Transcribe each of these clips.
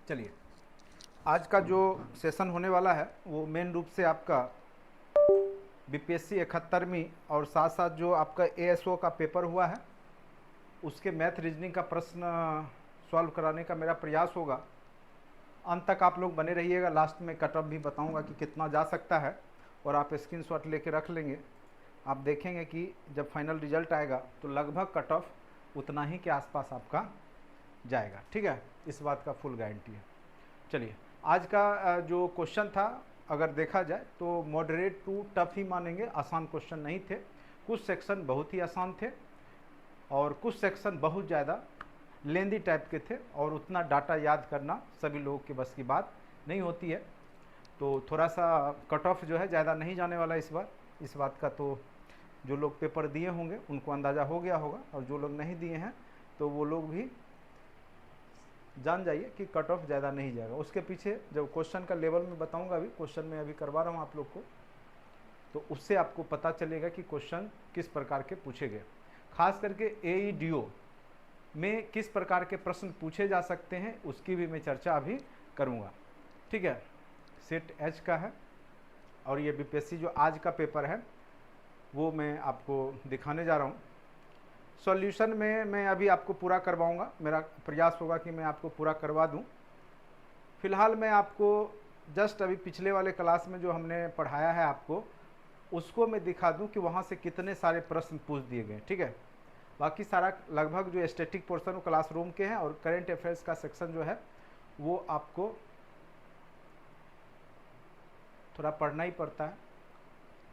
चलिए, आज का जो सेशन होने वाला है वो मेन रूप से आपका बीपीएससी 71वीं और साथ साथ जो आपका एएसओ का पेपर हुआ है उसके मैथ रीजनिंग का प्रश्न सॉल्व कराने का मेरा प्रयास होगा। अंत तक आप लोग बने रहिएगा। लास्ट में कट ऑफ भी बताऊंगा कि कितना जा सकता है और आप स्क्रीनशॉट लेके रख लेंगे। आप देखेंगे कि जब फाइनल रिजल्ट आएगा तो लगभग कट ऑफ उतना ही के आसपास आपका जाएगा। ठीक है, इस बात का फुल गारंटी है। चलिए, आज का जो क्वेश्चन था अगर देखा जाए तो मॉडरेट टू टफ ही मानेंगे, आसान क्वेश्चन नहीं थे। कुछ सेक्शन बहुत ही आसान थे और कुछ सेक्शन बहुत ज़्यादा लेंदी टाइप के थे और उतना डाटा याद करना सभी लोगों के बस की बात नहीं होती है। तो थोड़ा सा कट ऑफ जो है ज़्यादा नहीं जाने वाला इस बार। इस बात का तो जो लोग पेपर दिए होंगे उनको अंदाज़ा हो गया होगा और जो लोग नहीं दिए हैं तो वो लोग भी जान जाइए कि कट ऑफ ज़्यादा नहीं जाएगा। उसके पीछे जब क्वेश्चन का लेवल में बताऊंगा, अभी क्वेश्चन में अभी करवा रहा हूँ आप लोग को, तो उससे आपको पता चलेगा कि क्वेश्चन किस प्रकार के पूछे गए। खास करके एईडीओ में किस प्रकार के प्रश्न पूछे जा सकते हैं उसकी भी मैं चर्चा अभी करूँगा। ठीक है, सेट एच का है और ये बीपीएससी जो आज का पेपर है वो मैं आपको दिखाने जा रहा हूँ। सॉल्यूशन में मैं अभी आपको पूरा करवाऊंगा, मेरा प्रयास होगा कि मैं आपको पूरा करवा दूं। फिलहाल मैं आपको जस्ट अभी पिछले वाले क्लास में जो हमने पढ़ाया है आपको उसको मैं दिखा दूं कि वहाँ से कितने सारे प्रश्न पूछ दिए गए। ठीक है, बाकी सारा लगभग जो स्टैटिक पोर्शन वो क्लासरूम के हैं और करेंट अफेयर्स का सेक्शन जो है वो आपको थोड़ा पढ़ना ही पड़ता है।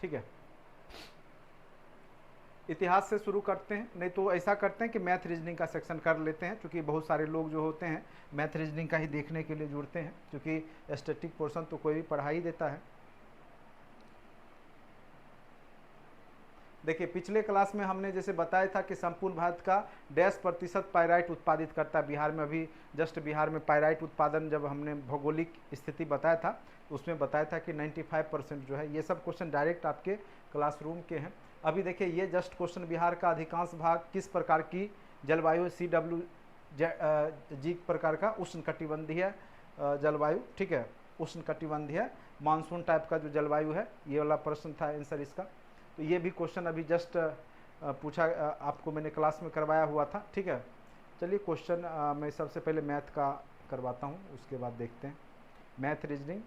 ठीक है, इतिहास से शुरू करते हैं, नहीं तो ऐसा करते हैं कि मैथ रीजनिंग का सेक्शन कर लेते हैं, क्योंकि बहुत सारे लोग जो होते हैं मैथ रीजनिंग का ही देखने के लिए जुड़ते हैं, क्योंकि स्टैटिक पोर्शन तो कोई भी पढ़ा ही देता है। देखिए, पिछले क्लास में हमने जैसे बताया था कि संपूर्ण भारत का 10% पाइराइट उत्पादित करता है। बिहार में अभी जस्ट बिहार में पाइराइट उत्पादन जब हमने भौगोलिक स्थिति बताया था उसमें बताया था कि 95% जो है। ये सब क्वेश्चन डायरेक्ट आपके क्लासरूम के हैं। अभी देखिए, ये जस्ट क्वेश्चन बिहार का अधिकांश भाग किस प्रकार की जलवायु CW जी प्रकार का उष्ण कटिबंधीय जलवायु। ठीक है, उष्ण कटिबंधीय मानसून टाइप का जो जलवायु है, ये वाला प्रश्न था आंसर इसका। तो ये भी क्वेश्चन अभी जस्ट पूछा आपको मैंने क्लास में करवाया हुआ था। ठीक है, चलिए क्वेश्चन मैं सबसे पहले मैथ का करवाता हूँ, उसके बाद देखते हैं मैथ रीजनिंग।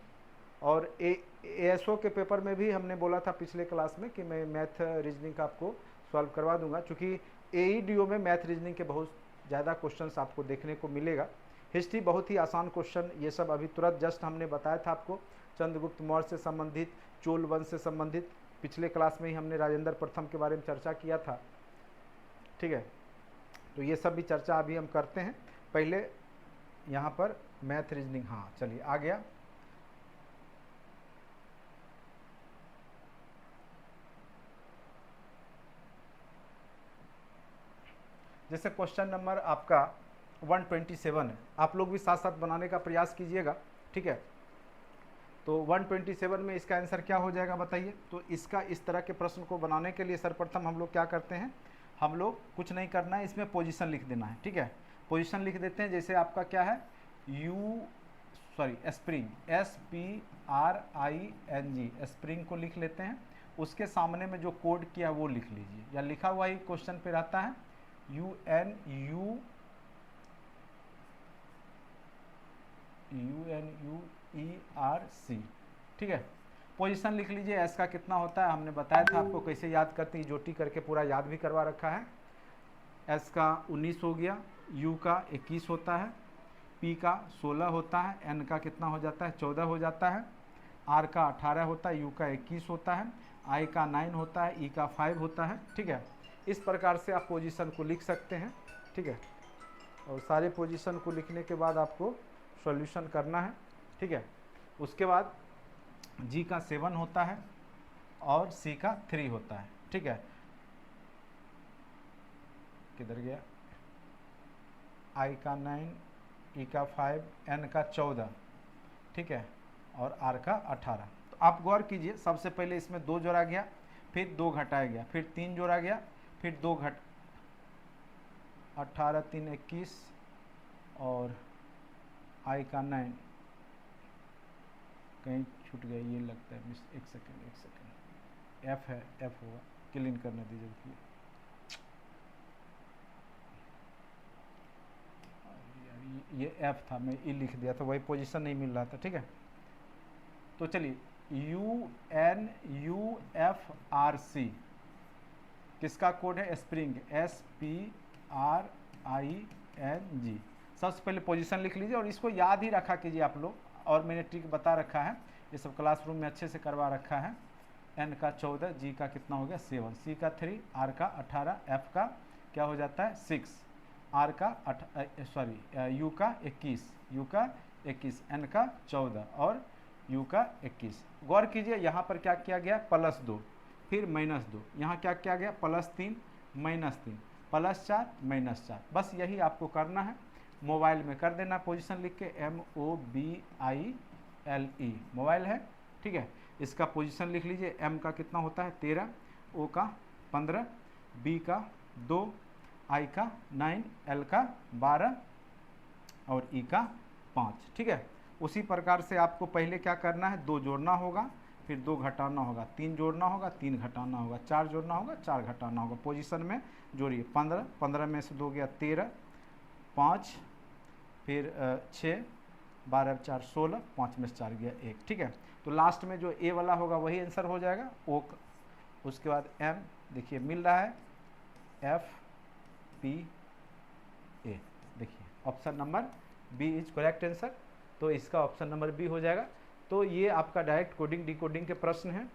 और एएसओ के पेपर में भी हमने बोला था पिछले क्लास में कि मैं मैथ रीजनिंग का आपको सॉल्व करवा दूंगा, क्योंकि एईडीओ में मैथ रीजनिंग के बहुत ज़्यादा क्वेश्चंस आपको देखने को मिलेगा। हिस्ट्री बहुत ही आसान क्वेश्चन, ये सब अभी तुरंत जस्ट हमने बताया था आपको। चंद्रगुप्त मौर्य से संबंधित, चोल वंश से संबंधित, पिछले क्लास में ही हमने राजेंद्र प्रथम के बारे में चर्चा किया था। ठीक है, तो ये सब भी चर्चा अभी हम करते हैं। पहले यहाँ पर मैथ रीजनिंग, हाँ चलिए आ गया। जैसे क्वेश्चन नंबर आपका 127 है, आप लोग भी साथ साथ बनाने का प्रयास कीजिएगा। ठीक है, तो 127 में इसका आंसर क्या हो जाएगा बताइए। तो इसका इस तरह के प्रश्न को बनाने के लिए सर्वप्रथम हम लोग क्या करते हैं, हम लोग कुछ नहीं करना है, इसमें पोजीशन लिख देना है। ठीक है, पोजीशन लिख देते हैं। जैसे आपका क्या है, स्प्रिंग, SPRING, स्प्रिंग को लिख लेते हैं। उसके सामने में जो कोड किया वो लिख लीजिए, या लिखा हुआ ही क्वेश्चन पे रहता है UNUERC। ठीक है, पोजीशन लिख लीजिए। एस का कितना होता है हमने बताया था आपको, कैसे याद करते हैं, जोटी करके पूरा याद भी करवा रखा है। एस का 19 हो गया, यू का 21 होता है, पी का 16 होता है, एन का कितना हो जाता है 14 हो जाता है, आर का 18 होता है, यू का 21 होता है, आई का 9 होता है, ई का 5 होता है। ठीक है, इस प्रकार से आप पोजीशन को लिख सकते हैं। ठीक है, और सारे पोजीशन को लिखने के बाद आपको सॉल्यूशन करना है। ठीक है, उसके बाद जी का 7 होता है और सी का 3 होता है। ठीक है, किधर गया, आई का 9, ई का 5, एन का 14। ठीक है, और आर का 18। तो आप गौर कीजिए, सबसे पहले इसमें 2 जोड़ा गया, फिर 2 घटाया गया, फिर 3 जोड़ा गया, फिर 2 घट 18 3 21 और आई का 9, कहीं छूट गया ये लगता है, मिस, एक सेकेंड, एफ है, एफ होगा, क्लीन करने दीजिए, देखिए ये एफ था, मैं ई लिख दिया था, वही पोजीशन नहीं मिल रहा था, ठीक है। तो चलिए UNUFRC किसका कोड है, स्प्रिंग, SPRING। सबसे पहले पोजीशन लिख लीजिए और इसको याद ही रखा कीजिए आप लोग, और मैंने ट्रिक बता रखा है, ये सब क्लासरूम में अच्छे से करवा रखा है। N का 14, G का कितना हो गया 7, C का 3, R का 18, F का क्या हो जाता है 6, R का U का 21, U का 21, N का 14 और U का 21। गौर कीजिए यहाँ पर क्या किया गया, +2 फिर -2, यहाँ क्या किया गया, +3 -3 +4 -4। बस यही आपको करना है, मोबाइल में कर देना पोजीशन लिख के, MOBILE मोबाइल है, ठीक है। इसका पोजीशन लिख लीजिए, M का कितना होता है 13, O का 15, B का 2, I का 9, L का 12 और E का 5, ठीक है। उसी प्रकार से आपको पहले क्या करना है, 2 जोड़ना होगा, फिर 2 घटाना होगा, 3 जोड़ना होगा, 3 घटाना होगा, 4 जोड़ना होगा, 4 घटाना होगा। पोजीशन में जोड़िए, 15, 15 में से 2 गया 13, 5 फिर 6, 12 4 16, 5 में से 4 गया 1, ठीक है। तो लास्ट में जो ए वाला होगा वही आंसर हो जाएगा, ओ। उसके बाद M देखिए मिल रहा है, FPA, देखिए option number B is correct answer, तो इसका ऑप्शन नंबर बी हो जाएगा। तो ये आपका डायरेक्ट कोडिंग डिकोडिंग के प्रश्न हैं,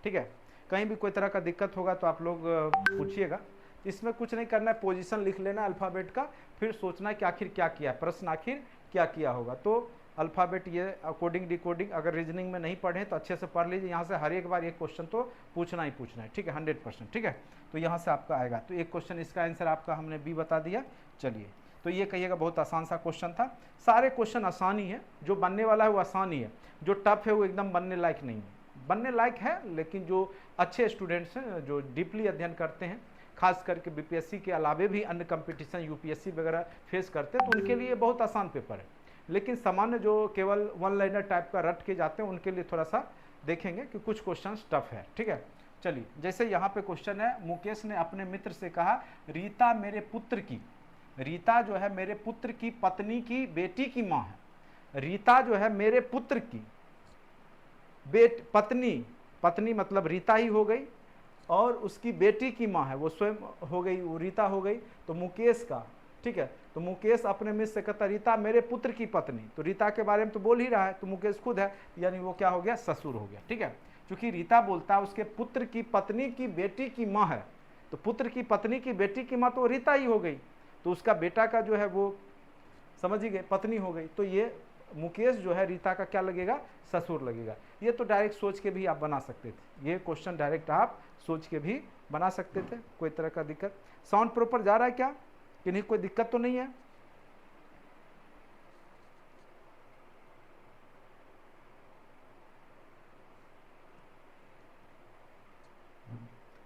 ठीक है। कहीं भी कोई तरह का दिक्कत होगा तो आप लोग पूछिएगा। इसमें कुछ नहीं करना है, पोजीशन लिख लेना अल्फ़ाबेट का, फिर सोचना है कि आखिर क्या किया, प्रश्न आखिर क्या किया होगा। तो अल्फ़ाबेट ये कोडिंग डिकोडिंग अगर रीजनिंग में नहीं पढ़े तो अच्छे से पढ़ लीजिए, यहाँ से हर एक बार एक क्वेश्चन तो पूछना ही पूछना है, ठीक है, 100%, ठीक है। तो यहाँ से आपका आएगा, तो एक क्वेश्चन इसका आंसर आपका हमने बी बता दिया। चलिए, तो ये कहिएगा बहुत आसान सा क्वेश्चन था, सारे क्वेश्चन आसान ही है, जो बनने वाला है वो आसान ही है, जो टफ है वो एकदम बनने लायक नहीं है। बनने लायक है, लेकिन जो अच्छे स्टूडेंट्स हैं, जो डीपली अध्ययन करते हैं, खास करके बीपीएससी के अलावे भी अन्य कंपटीशन यूपीएससी वगैरह फेस करते हैं, तो उनके लिए बहुत आसान पेपर है। लेकिन सामान्य जो केवल वन लाइनर टाइप का रट के जाते हैं, उनके लिए थोड़ा सा देखेंगे कि कुछ क्वेश्चन टफ है, ठीक है। चलिए, जैसे यहाँ पे क्वेश्चन है, मुकेश ने अपने मित्र से कहा, रीता मेरे पुत्र की, रीता जो है मेरे पुत्र की पत्नी की बेटी की माँ है। रीता जो है मेरे पुत्र की पत्नी मतलब रीता ही हो गई, और उसकी बेटी की माँ है, वो स्वयं हो गई, वो रीता हो गई। तो मुकेश का, ठीक है, तो मुकेश अपने मित्र से कहता, रीता मेरे पुत्र की पत्नी, तो रीता के बारे में तो बोल ही रहा है, तो मुकेश खुद है, यानी वो क्या हो गया, ससुर हो गया, ठीक है। क्योंकि रीता बोलता है उसके पुत्र की पत्नी की बेटी की माँ है, तो पुत्र की पत्नी की बेटी की माँ तो रीता ही हो गई, तो उसका बेटा का जो है वो समझ ही गए पत्नी हो गई, तो ये मुकेश जो है रीता का क्या लगेगा, ससुर लगेगा। ये तो डायरेक्ट सोच के भी आप बना सकते थे, ये क्वेश्चन डायरेक्ट आप सोच के भी बना सकते थे, कोई तरह का दिक्कत। साउंड प्रॉपर जा रहा है क्या, कि नहीं, कोई दिक्कत तो नहीं है।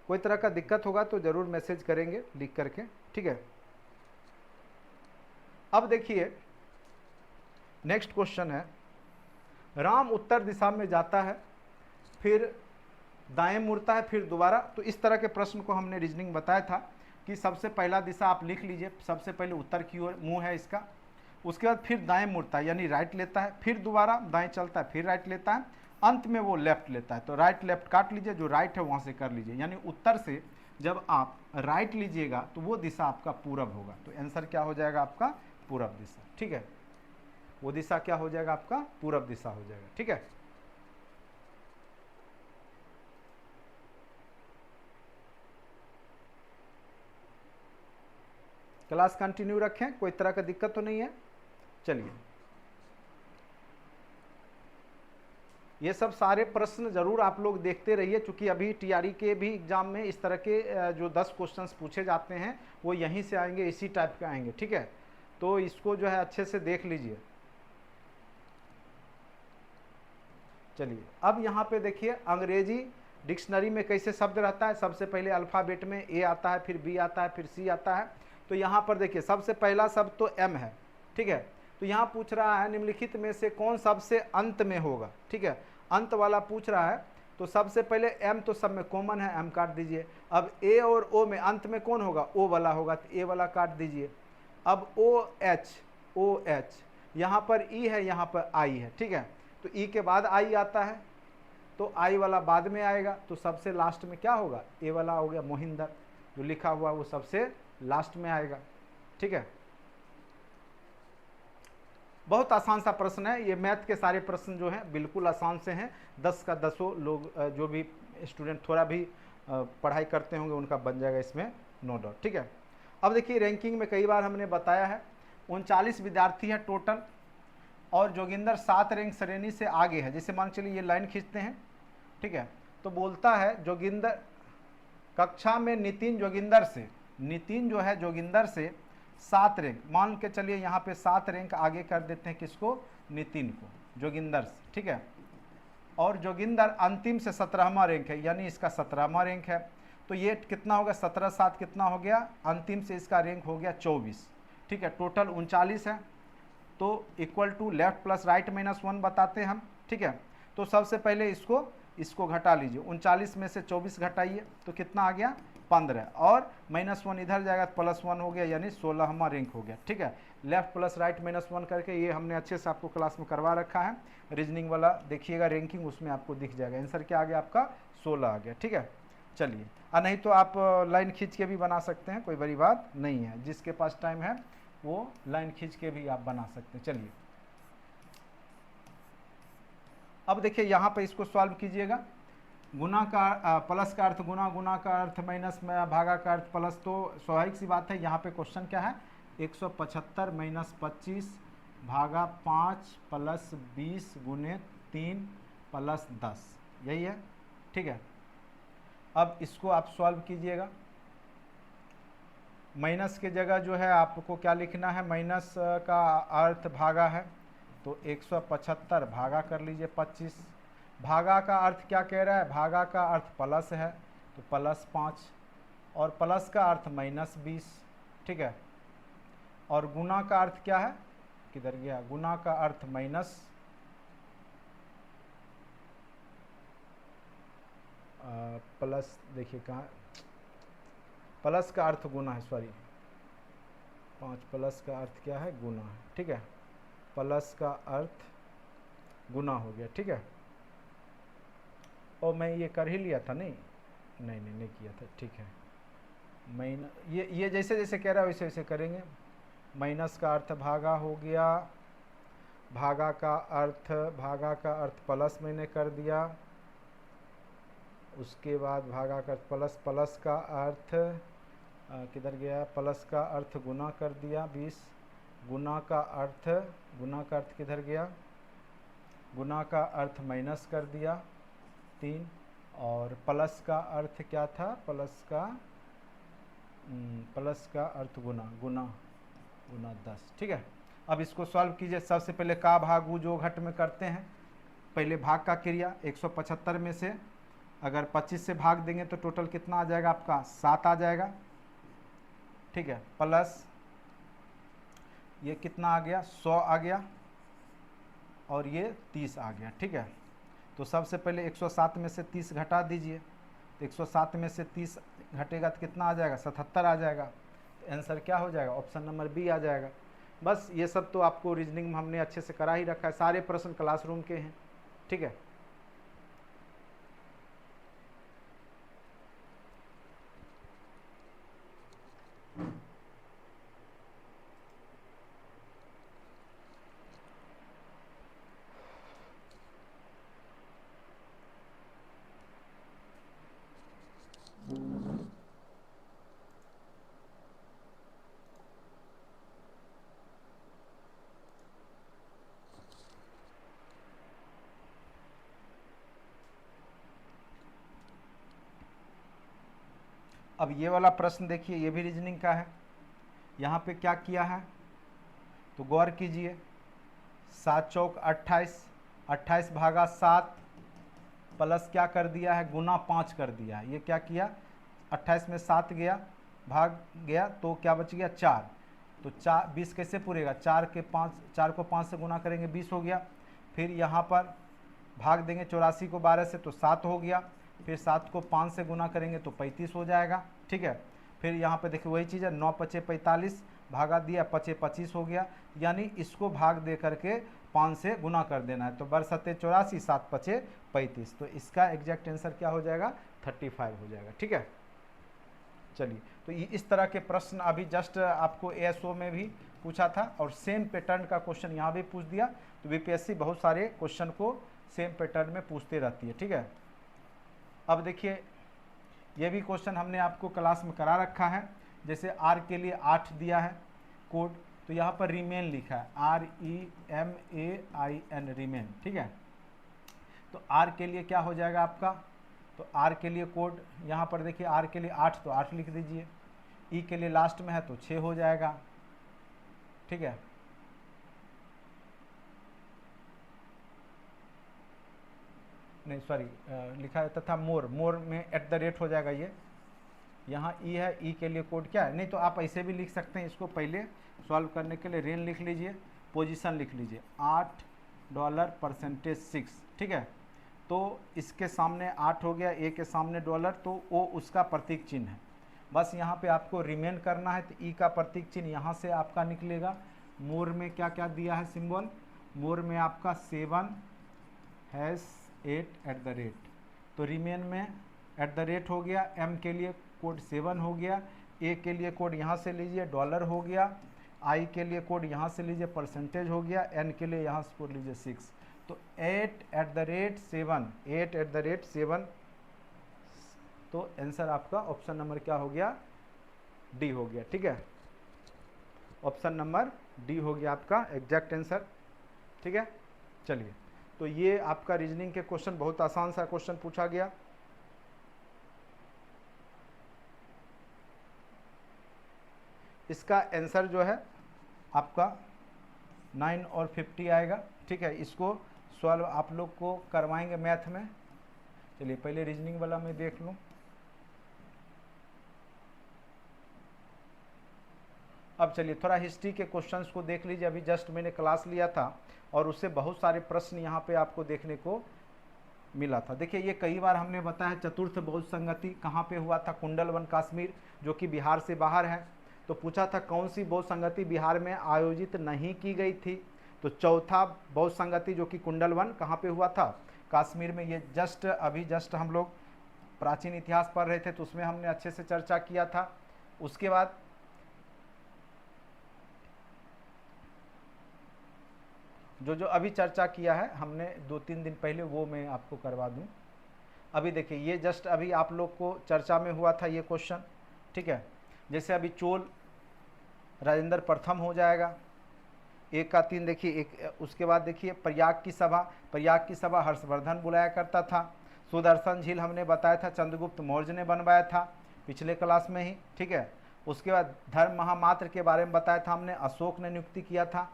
कोई तरह का दिक्कत होगा तो जरूर मैसेज करेंगे लिख करके, ठीक है। अब देखिए नेक्स्ट क्वेश्चन है, राम उत्तर दिशा में जाता है, फिर दाएं मुड़ता है, फिर दोबारा। तो इस तरह के प्रश्न को हमने रीजनिंग बताया था कि सबसे पहला दिशा आप लिख लीजिए, सबसे पहले उत्तर की ओर मुंह है इसका, उसके बाद फिर दाएं मुड़ता है यानी राइट लेता है, फिर दोबारा दाएं चलता है, फिर राइट लेता है, अंत में वो लेफ्ट लेता है। तो राइट लेफ्ट काट लीजिए, जो राइट है वहाँ से कर लीजिए, यानी उत्तर से जब आप राइट लीजिएगा तो वो दिशा आपका पूरब होगा। तो आंसर क्या हो जाएगा आपका, पूरब दिशा, ठीक है। वो दिशा क्या हो जाएगा आपका, पूरब दिशा हो जाएगा, ठीक है। क्लास कंटिन्यू रखें, कोई तरह का दिक्कत तो नहीं है। चलिए, ये सब सारे प्रश्न जरूर आप लोग देखते रहिए, क्योंकि अभी टीआरई के भी एग्जाम में इस तरह के जो 10 क्वेश्चंस पूछे जाते हैं वो यहीं से आएंगे, इसी टाइप के आएंगे, ठीक है। तो इसको जो है अच्छे से देख लीजिए। चलिए, अब यहाँ पे देखिए अंग्रेजी डिक्शनरी में कैसे शब्द रहता है, सबसे पहले अल्फ़ाबेट में ए आता है, फिर बी आता है, फिर सी आता है। तो यहाँ पर देखिए सबसे पहला शब्द तो एम है, ठीक है। तो यहाँ पूछ रहा है निम्नलिखित में से कौन सबसे अंत में होगा, ठीक है, अंत वाला पूछ रहा है। तो सबसे पहले m तो सब में कॉमन है, m काट दीजिए। अब a और o में अंत में कौन होगा, o वाला होगा, तो a वाला काट दीजिए। अब OH यहाँ पर E है, यहाँ पर I है, ठीक है, तो E के बाद I आता है, तो I वाला बाद में आएगा, तो सबसे लास्ट में क्या होगा, A वाला हो गया, मोहिंदर जो लिखा हुआ वो सबसे लास्ट में आएगा, ठीक है। बहुत आसान सा प्रश्न है ये, मैथ के सारे प्रश्न जो हैं बिल्कुल आसान से हैं, 10 का 10 लोग जो भी स्टूडेंट थोड़ा भी पढ़ाई करते होंगे उनका बन जाएगा इसमें, नो डाउट, ठीक है। अब देखिए रैंकिंग में कई बार हमने बताया है 39 विद्यार्थी है टोटल, और जोगिंदर 7 रैंक श्रेणी से आगे है। जैसे मान चलिए ये लाइन खींचते हैं, ठीक है, तो बोलता है जोगिंदर कक्षा में नितिन जो है जोगिंदर से 7 रैंक, मान के चलिए यहाँ पे 7 रैंक आगे कर देते हैं, किसको, नितिन को, जोगिंदर से, ठीक है। और जोगिंदर अंतिम से 17वां रैंक है, यानी इसका 17वां रैंक है, तो ये कितना होगा, 17 7 कितना हो गया, अंतिम से इसका रैंक हो गया 24, ठीक है, टोटल 39 है। तो equal to left plus right minus 1 बताते हैं हम, ठीक है। तो सबसे पहले इसको घटा लीजिए, 39 में से 24 घटाइए तो कितना आ गया, 15, और -1 इधर जाएगा तो +1 हो गया, यानी 16वां रैंक हो गया, ठीक है। लेफ्ट प्लस राइट -1 करके ये हमने अच्छे से आपको क्लास में करवा रखा है। रीजनिंग वाला देखिएगा रैंकिंग, उसमें आपको दिख जाएगा, आंसर क्या आ गया आपका 16 आ गया, ठीक है। चलिए, नहीं तो आप लाइन खींच के भी बना सकते हैं, कोई बड़ी बात नहीं है, जिसके पास टाइम है वो लाइन खींच के भी आप बना सकते हैं। चलिए अब देखिए यहाँ पे इसको सॉल्व कीजिएगा, गुना का प्लस का अर्थ गुना, गुना का अर्थ माइनस में, भागा का अर्थ प्लस, तो स्वाभाविक सी बात है यहाँ पे क्वेश्चन क्या है, 175 माइनस 25 भागा 5 प्लस 20 गुने 3 प्लस 10, यही है, ठीक है। अब इसको आप सॉल्व कीजिएगा, माइनस की जगह जो है आपको क्या लिखना है, माइनस का अर्थ भागा है, तो 175 भागा कर लीजिए 25, भागा का अर्थ क्या कह रहा है, भागा का अर्थ प्लस है तो +5, और प्लस का अर्थ -20, ठीक है। और गुना का अर्थ क्या है, किधर गया, गुना का अर्थ माइनस प्लस, देखिए कहाँ, प्लस का अर्थ गुना है, सॉरी 5 प्लस का अर्थ क्या है, गुना है, ठीक है, प्लस का अर्थ गुना हो गया, ठीक है। और मैं ये कर ही लिया था, नहीं किया था, ठीक है। ये जैसे जैसे कह रहा है वैसे वैसे करेंगे। माइनस का अर्थ भागा हो गया, भागा का अर्थ प्लस मैंने कर दिया, उसके बाद भागा का प्लस, प्लस का अर्थ किधर गया, प्लस का अर्थ गुना कर दिया 20, गुना का अर्थ किधर गया, गुना का अर्थ माइनस कर दिया 3, और प्लस का अर्थ क्या था, प्लस का अर्थ गुना 10, ठीक है। अब इसको सॉल्व कीजिए, सबसे पहले का भाग जो घट में करते हैं, पहले भाग का क्रिया, 175 में से अगर 25 से भाग देंगे तो टोटल कितना आ जाएगा आपका, 7 आ जाएगा, ठीक है, प्लस ये कितना आ गया, 100 आ गया, और ये 30 आ गया, ठीक है। तो सबसे पहले 107 में से 30 घटा दीजिए, तो 107 में से 30 घटेगा तो कितना आ जाएगा, 77 आ जाएगा, तो आंसर क्या हो जाएगा, ऑप्शन नंबर बी आ जाएगा। बस ये सब तो आपको रीजनिंग में हमने अच्छे से करा ही रखा है, सारे प्रश्न क्लासरूम के हैं, ठीक है। अब ये वाला प्रश्न देखिए, ये भी रीजनिंग का है। यहाँ पे क्या किया है तो गौर कीजिए, 7 चौक 28, 28 भागा 7 प्लस क्या कर दिया है, गुना 5 कर दिया है। ये क्या किया, 28 में 7 गया, भाग गया तो क्या बच गया 4, तो 20 कैसे पूरेगा, 4 को 5 से गुना करेंगे 20 हो गया। फिर यहाँ पर भाग देंगे 84 को 12 से तो 7 हो गया। फिर 7 को 5 से गुना करेंगे तो 35 हो जाएगा, ठीक है। फिर यहाँ पे देखिए वही चीज़ है, 9 पचे 45 भागा दिया, पचे 25 हो गया। यानी इसको भाग दे करके 5 से गुना कर देना है। तो बरसते 84, 7 पचे 35, तो इसका एग्जैक्ट आंसर क्या हो जाएगा, 35 हो जाएगा, ठीक है। चलिए, तो इस तरह के प्रश्न अभी जस्ट आपको एएसओ में भी पूछा था और सेम पैटर्न का क्वेश्चन यहाँ भी पूछ दिया। तो बीपीएससी बहुत सारे क्वेश्चन को सेम पैटर्न में पूछते रहती है, ठीक है। अब देखिए, ये भी क्वेश्चन हमने आपको क्लास में करा रखा है। जैसे आर के लिए 8 दिया है कोड, तो यहाँ पर रिमेन लिखा है, REMAIN, रिमेन, ठीक है। तो आर के लिए क्या हो जाएगा आपका, तो आर के लिए कोड यहाँ पर देखिए, आर के लिए 8 तो 8 लिख दीजिए, ई के लिए लास्ट में है तो 6 हो जाएगा, ठीक है। नहीं सॉरी, लिखा है तथा मोर में @ हो जाएगा। ये यहाँ ई है, ई के लिए कोड क्या है, नहीं तो आप ऐसे भी लिख सकते हैं। इसको पहले सॉल्व करने के लिए रेन लिख लीजिए, पोजीशन लिख लीजिए, $8% 6, ठीक है। तो इसके सामने 8 हो गया, ए के सामने डॉलर, तो ओ उसका प्रतीक चिन्ह है। बस यहाँ पे आपको रिमेन करना है, तो ई का प्रतीक चिन्ह यहाँ से आपका निकलेगा। मोर में क्या क्या दिया है सिंबल, मोर में आपका 7#8 तो रिमेन में @ हो गया, एम के लिए कोड 7 हो गया, ए के लिए कोड यहाँ से लीजिए डॉलर हो गया, आई के लिए कोड यहाँ से लीजिए परसेंटेज हो गया, एन के लिए यहाँ से कोड लीजिए 6। तो 8@7 तो आंसर आपका ऑप्शन नंबर क्या हो गया, डी हो गया, ठीक है। ऑप्शन नंबर डी हो गया आपका एग्जैक्ट आंसर, ठीक है। चलिए, तो ये आपका रीजनिंग के क्वेश्चन, बहुत आसान सा क्वेश्चन पूछा गया। इसका आंसर जो है आपका 9 और 50 आएगा, ठीक है। इसको सॉल्व आप लोग को करवाएंगे मैथ में। चलिए पहले रीजनिंग वाला मैं देख लूँ। अब चलिए थोड़ा हिस्ट्री के क्वेश्चंस को देख लीजिए। अभी जस्ट मैंने क्लास लिया था और उससे बहुत सारे प्रश्न यहाँ पे आपको देखने को मिला था। देखिए, ये कई बार हमने बताया, चतुर्थ बौद्ध संगति कहाँ पे हुआ था, कुंडलवन कश्मीर, जो कि बिहार से बाहर है। तो पूछा था कौन सी बौद्ध संगति बिहार में आयोजित नहीं की गई थी, तो चौथा बौद्ध संगति जो कि कुंडलवन कहाँ पे हुआ था, कश्मीर में। ये जस्ट हम लोग प्राचीन इतिहास पढ़ रहे थे तो उसमें हमने अच्छे से चर्चा किया था। उसके बाद जो अभी चर्चा किया है हमने 2-3 दिन पहले, वो मैं आपको करवा दूं। अभी देखिए, ये जस्ट अभी आप लोग को चर्चा में हुआ था ये क्वेश्चन, ठीक है। जैसे अभी चोल राजेंद्र प्रथम हो जाएगा, 1 का 3 देखिए, एक उसके बाद देखिए प्रयाग की सभा हर्षवर्धन बुलाया करता था। सुदर्शन झील हमने बताया था चंद्रगुप्त मौर्य ने बनवाया था पिछले क्लास में ही, ठीक है। उसके बाद धर्म महामात्र के बारे में बताया था हमने, अशोक ने नियुक्ति किया था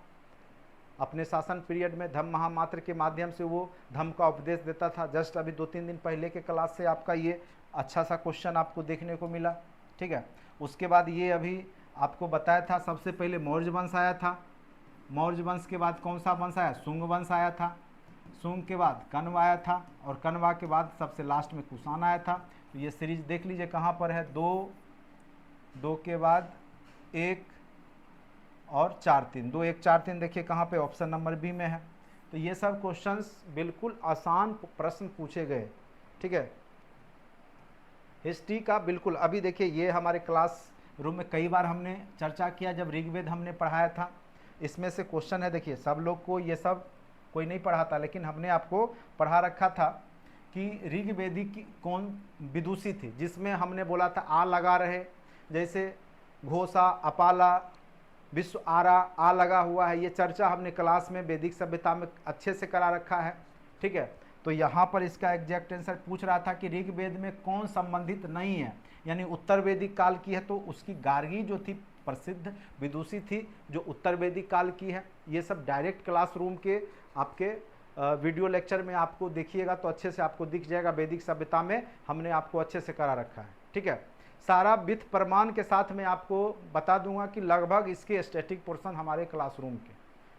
अपने शासन पीरियड में, धम्म महामात्र के माध्यम से वो धम्म का उपदेश देता था। जस्ट अभी 2-3 दिन पहले के क्लास से आपका ये अच्छा सा क्वेश्चन आपको देखने को मिला, ठीक है। उसके बाद ये अभी आपको बताया था, सबसे पहले मौर्य वंश आया था, मौर्य वंश के बाद कौन सा वंश आया, शुंग वंश आया था, शुंग के बाद कण्व आया था, और कण्वा के बाद सबसे लास्ट में कुषाण आया था। तो ये सीरीज देख लीजिए कहाँ पर है, 2 के बाद 1 और 4-3, 2 1 4-3 देखिए कहाँ पे, ऑप्शन नंबर बी में है। तो ये सब क्वेश्चंस बिल्कुल आसान प्रश्न पूछे गए, ठीक है, हिस्ट्री का बिल्कुल। अभी देखिए, ये हमारे क्लास रूम में कई बार हमने चर्चा किया, जब ऋग्वेद हमने पढ़ाया था, इसमें से क्वेश्चन है। देखिए, सब लोग को ये सब कोई नहीं पढ़ाता, लेकिन हमने आपको पढ़ा रखा था कि ऋग्वेदी की कौन विदुषी थी, जिसमें हमने बोला था आ लगा रहे, जैसे घोषा, अपाला, विश्व आरा, आ लगा हुआ है। ये चर्चा हमने क्लास में वैदिक सभ्यता में अच्छे से करा रखा है, ठीक है। तो यहाँ पर इसका एग्जैक्ट आंसर पूछ रहा था कि ऋग्वेद में कौन संबंधित नहीं है, यानी उत्तर वैदिक काल की है, तो उसकी गार्गी जो थी प्रसिद्ध विदुषी थी जो उत्तर वैदिक काल की है। ये सब डायरेक्ट क्लासरूम के आपके वीडियो लेक्चर में आपको देखिएगा तो अच्छे से आपको दिख जाएगा, वैदिक सभ्यता में हमने आपको अच्छे से करा रखा है, ठीक है। सारा विथ प्रमाण के साथ मैं आपको बता दूंगा कि लगभग इसके स्टैटिक पोर्शन हमारे क्लासरूम के,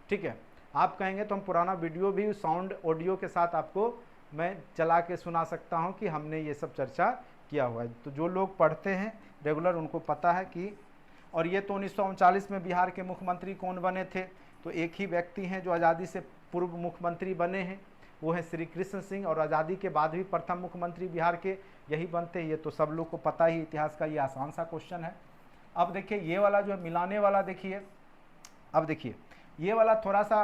ठीक है। आप कहेंगे तो हम पुराना वीडियो भी साउंड ऑडियो के साथ आपको मैं चला के सुना सकता हूं कि हमने ये सब चर्चा किया हुआ है। तो जो लोग पढ़ते हैं रेगुलर उनको पता है कि, और ये तो 1939 में बिहार के मुख्यमंत्री कौन बने थे, तो एक ही व्यक्ति हैं जो आज़ादी से पूर्व मुख्यमंत्री बने हैं, वो हैं श्री कृष्ण सिंह, और आज़ादी के बाद भी प्रथम मुख्यमंत्री बिहार के यही बनते हैं। ये तो सब लोग को पता ही, इतिहास का ये आसान सा क्वेश्चन है। अब देखिए ये वाला जो है मिलाने वाला, देखिए अब देखिए ये वाला थोड़ा सा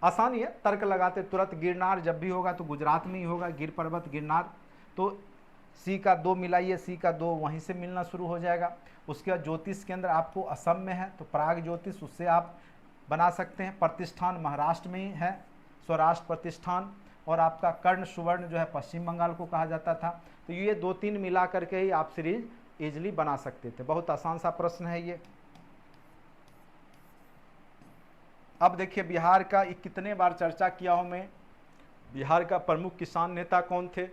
आसान ही है, तर्क लगाते तुरंत। गिरनार जब भी होगा तो गुजरात में ही होगा, गिर पर्वत गिरनार, तो सी का 2 मिलाइए, सी का 2 वहीं से मिलना शुरू हो जाएगा। उसके बाद ज्योतिष केंद्र आपको असम में है, तो प्राग ज्योतिष उससे आप बना सकते हैं। प्रतिष्ठान महाराष्ट्र में ही है, स्वराष्ट्र प्रतिष्ठान, और आपका कर्ण सुवर्ण जो है पश्चिम बंगाल को कहा जाता था। तो ये 2-3 मिला करके ही आप सीरीज इजिली बना सकते थे। बहुत आसान सा प्रश्न है ये। अब देखिए बिहार का कितने बार चर्चा किया हूं मैं, बिहार का प्रमुख किसान नेता कौन थे,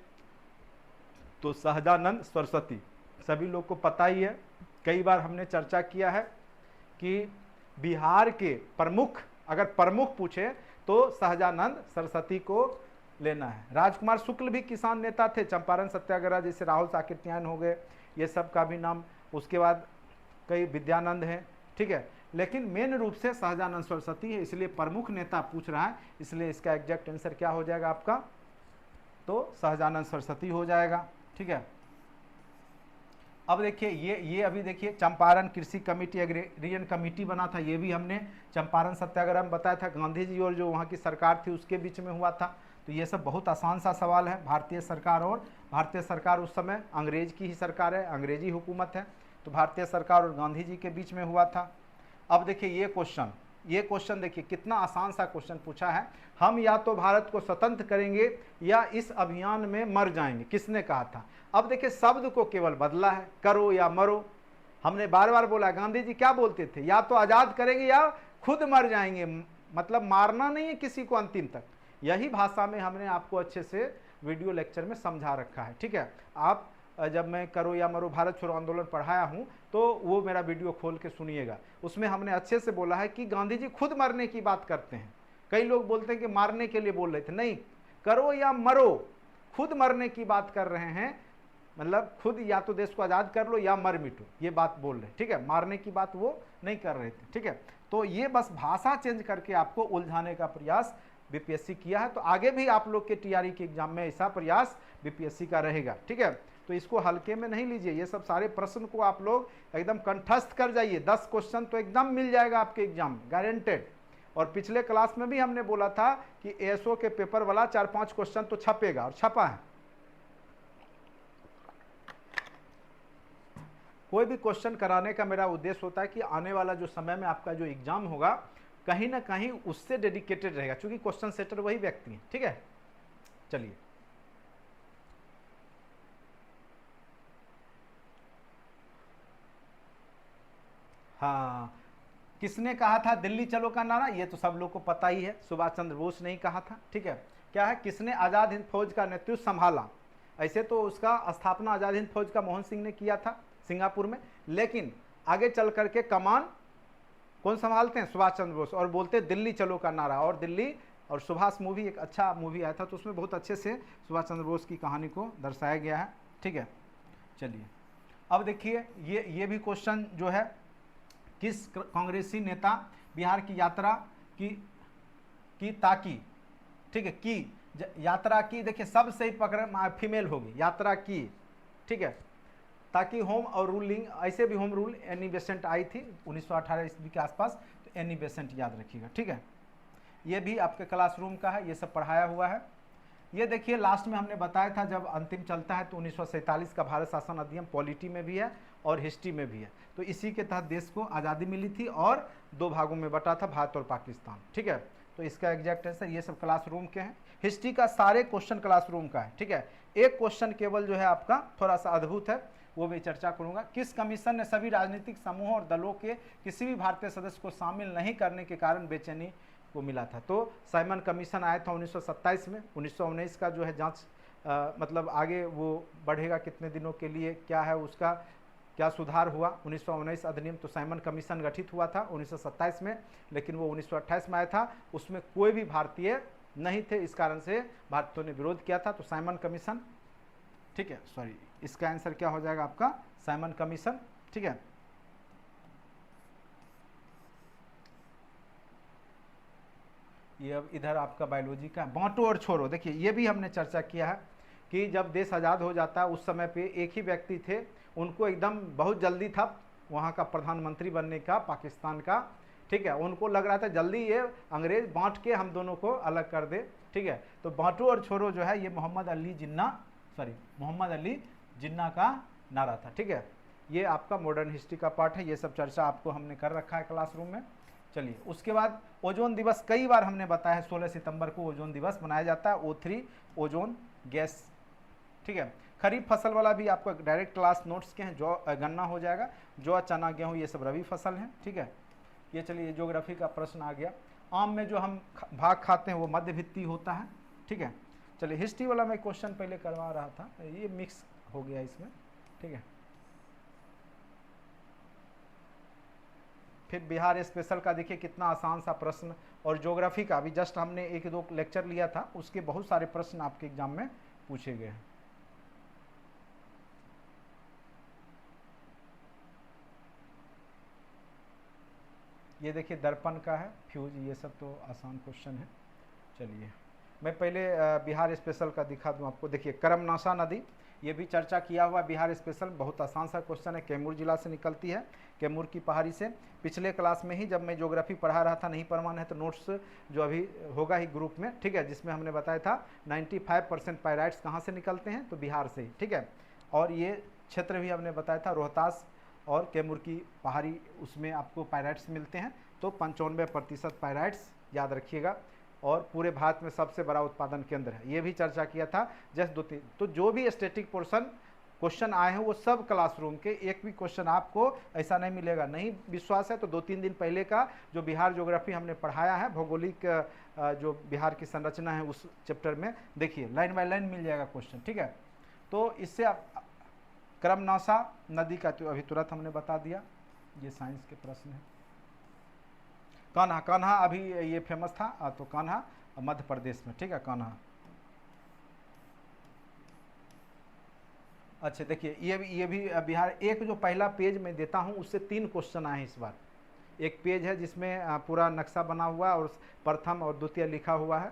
तो सहजानंद सरस्वती, सभी लोग को पता ही है, कई बार हमने चर्चा किया है कि बिहार के प्रमुख, अगर प्रमुख पूछे तो सहजानंद सरस्वती को लेना है। राजकुमार शुक्ल भी किसान नेता थे, चंपारण सत्याग्रह जैसे राहुल साकेत्यायन हो गए, ये सब का भी नाम, उसके बाद कई विद्यानंद हैं, ठीक है। लेकिन मेन रूप से सहजानंद सरस्वती है, इसलिए प्रमुख नेता पूछ रहा है, इसलिए इसका एग्जैक्ट आंसर क्या हो जाएगा आपका, तो सहजानंद सरस्वती हो जाएगा, ठीक है। अब देखिए ये अभी देखिए चंपारण कृषि कमेटी, एग्रेरियन कमेटी बना था, ये भी हमने चंपारण सत्याग्रह में बताया था, गांधी जी और जो वहाँ की सरकार थी उसके बीच में हुआ था। तो ये सब बहुत आसान सा सवाल है। भारतीय सरकार उस समय अंग्रेज की ही सरकार है, अंग्रेजी हुकूमत है, तो भारतीय सरकार और गांधी जी के बीच में हुआ था। अब देखिए ये क्वेश्चन देखिए कितना आसान सा क्वेश्चन पूछा है, हम या तो भारत को स्वतंत्र करेंगे या इस अभियान में मर जाएंगे, किसने कहा था। अब देखिए शब्द को केवल बदला है, करो या मरो। हमने बार बार बोला, गांधी जी क्या बोलते थे, या तो आज़ाद करेंगे या खुद मर जाएंगे, मतलब मारना नहीं है किसी को अंतिम तक। यही भाषा में हमने आपको अच्छे से वीडियो लेक्चर में समझा रखा है, ठीक है। आप जब मैं करो या मरो भारत छोड़ो आंदोलन पढ़ाया हूँ तो वो मेरा वीडियो खोल के सुनिएगा, उसमें हमने अच्छे से बोला है कि गांधी जी खुद मरने की बात करते हैं। कई लोग बोलते हैं कि मारने के लिए बोल रहे थे, नहीं, करो या मरो, खुद मरने की बात कर रहे हैं, मतलब खुद या तो देश को आज़ाद कर लो या मर मिटो, ये बात बोल रहे, ठीक है। मारने की बात वो नहीं कर रहे थे, ठीक है। तो ये बस भाषा चेंज करके आपको उलझाने का प्रयास बीपीएससी किया है। तो आगे भी आप लोग के टीआरई के एग्जाम में ऐसा प्रयास बीपीएससी का रहेगा, ठीक है। तो इसको हल्के में नहीं लीजिए, ये सब सारे प्रश्न को आप लोग एकदम कंठस्थ कर जाइए। 10 क्वेश्चन तो एकदम मिल जाएगा आपके एग्जाम में, गारंटेड। और पिछले क्लास में भी हमने बोला था कि एएसओ के पेपर वाला 4-5 क्वेश्चन तो छपेगा, और छपा है। कोई भी क्वेश्चन कराने का मेरा उद्देश्य होता है कि आने वाला जो समय में आपका जो एग्जाम होगा कहीं ना कहीं उससे डेडिकेटेड रहेगा, क्योंकि क्वेश्चन सेटर वही व्यक्ति हैं, ठीक है। चलिए हाँ, किसने कहा था दिल्ली चलो का नारा, ये तो सब लोग को पता ही है, सुभाष चंद्र बोस ने ही कहा था, ठीक है। क्या है, किसने आज़ाद हिंद फौज का नेतृत्व संभाला। ऐसे तो उसका स्थापना आज़ाद हिंद फौज का मोहन सिंह ने किया था सिंगापुर में, लेकिन आगे चल करके कमान कौन संभालते हैं, सुभाष चंद्र बोस, और बोलते दिल्ली चलो का नारा। और दिल्ली और सुभाष मूवी एक अच्छा मूवी आया था, तो उसमें बहुत अच्छे से सुभाष चंद्र बोस की कहानी को दर्शाया गया है, ठीक है। चलिए अब देखिए ये भी क्वेश्चन जो है, किस कांग्रेसी नेता बिहार की यात्रा की ताकि, ठीक है, की यात्रा की, देखिए सब सही पकड़ फीमेल होगी, यात्रा की, ठीक है, ताकि होम और रूलिंग, ऐसे भी होम रूल एनी बेसेंट आई थी 1918 ईस्वी के आसपास, तो एनी बेसेंट याद रखिएगा, ठीक है। ये भी आपके क्लासरूम का है, ये सब पढ़ाया हुआ है। ये देखिए लास्ट में हमने बताया था जब अंतिम चलता है तो 1947 का भारत शासन अधिनियम पॉलिटी में भी है और हिस्ट्री में भी है, तो इसी के तहत देश को आज़ादी मिली थी और 2 भागों में बटा था, भारत और पाकिस्तान, ठीक है। तो इसका एग्जैक्ट आंसर, ये सब क्लासरूम के हैं। हिस्ट्री का सारे क्वेश्चन क्लासरूम का है, ठीक है। एक क्वेश्चन केवल जो है आपका थोड़ा सा अद्भुत है, वो भी चर्चा करूंगा। किस कमीशन ने सभी राजनीतिक समूहों और दलों के किसी भी भारतीय सदस्य को शामिल नहीं करने के कारण बेचैनी को मिला था। तो साइमन कमीशन आया था 1927 में, 1919 का जो है जांच मतलब आगे वो बढ़ेगा कितने दिनों के लिए, क्या है उसका, क्या सुधार हुआ। 1919 अधिनियम तो साइमन कमीशन गठित हुआ था 1927 में, लेकिन वो 1928 में आया था, उसमें कोई भी भारतीय नहीं थे, इस कारण से भारतीयों ने विरोध किया था। तो साइमन कमीशन, ठीक है, सॉरी, इसका आंसर क्या हो जाएगा आपका, साइमन कमीशन, ठीक है। ये अब इधर आपका बायोलॉजी का बांटो और छोड़ो, देखिए ये भी हमने चर्चा किया है कि जब देश आज़ाद हो जाता है उस समय पे एक ही व्यक्ति थे, उनको एकदम बहुत जल्दी था वहाँ का प्रधानमंत्री बनने का, पाकिस्तान का, ठीक है। उनको लग रहा था जल्दी ये अंग्रेज बांट के हम दोनों को अलग कर दे, ठीक है। तो बांटो और छोड़ो जो है ये मोहम्मद अली जिन्ना का नारा था, ठीक है। ये आपका मॉडर्न हिस्ट्री का पार्ट है, ये सब चर्चा आपको हमने कर रखा है क्लासरूम में। चलिए उसके बाद ओजोन दिवस, कई बार हमने बताया है 16 सितंबर को ओजोन दिवस मनाया जाता है, O3 ओजोन गैस, ठीक है। खरीफ फसल वाला भी आपका डायरेक्ट क्लास नोट्स के हैं, जो गन्ना हो जाएगा, जौ चना गेहूँ ये सब रबी फसल हैं, ठीक है। ये चलिए ज्योग्राफी का प्रश्न आ गया। आम में जो हम भाग खाते हैं वो मध्य भित्ति होता है, ठीक है। चलिए हिस्ट्री वाला मैं क्वेश्चन पहले करवा रहा था, ये मिक्स हो गया इसमें, ठीक है। फिर बिहार स्पेशल का देखिए कितना आसान सा प्रश्न, और ज्योग्राफी का भी जस्ट हमने एक दो लेक्चर लिया था, उसके बहुत सारे प्रश्न आपके एग्जाम में पूछे गए हैं। ये देखिए दर्पण का है, फ्यूज, ये सब तो आसान क्वेश्चन है। चलिए मैं पहले बिहार स्पेशल का दिखा दूं आपको। देखिए करमनाशा नदी, ये भी चर्चा किया हुआ बिहार स्पेशल, बहुत आसान सा क्वेश्चन है, कैमूर जिला से निकलती है, कैमूर की पहाड़ी से। पिछले क्लास में ही जब मैं ज्योग्राफी पढ़ा रहा था, नहीं परमान है तो नोट्स जो अभी होगा ही ग्रुप में, ठीक है, जिसमें हमने बताया था 95% पायराइट्स कहाँ से निकलते हैं, तो बिहार से ही, ठीक है। और ये क्षेत्र भी हमने बताया था रोहतास और कैमूर की पहाड़ी, उसमें आपको पायराइट्स मिलते हैं। तो 95% पायराइट्स याद रखिएगा, और पूरे भारत में सबसे बड़ा उत्पादन केंद्र है, ये भी चर्चा किया था। जस्ट 2-3 तो जो भी स्टैटिक पोर्शन क्वेश्चन आए हैं वो सब क्लासरूम के, एक भी क्वेश्चन आपको ऐसा नहीं मिलेगा। नहीं विश्वास है तो 2-3 दिन पहले का जो बिहार ज्योग्राफी हमने पढ़ाया है, भौगोलिक जो बिहार की संरचना है उस चैप्टर में देखिए लाइन बाय लाइन मिल जाएगा क्वेश्चन, ठीक है। तो इससे आप करमनाशा नदी का तो अभी तुरंत हमने बता दिया, ये साइंस के प्रश्न है। कान्हा, कान्हा अभी ये फेमस था, तो कान्हा मध्य प्रदेश में, ठीक है, कान्हा। अच्छा देखिए ये भी बिहार, एक जो पहला पेज मैं देता हूँ उससे 3 क्वेश्चन आए इस बार। एक पेज है जिसमें पूरा नक्शा बना हुआ और प्रथम और द्वितीय लिखा हुआ है,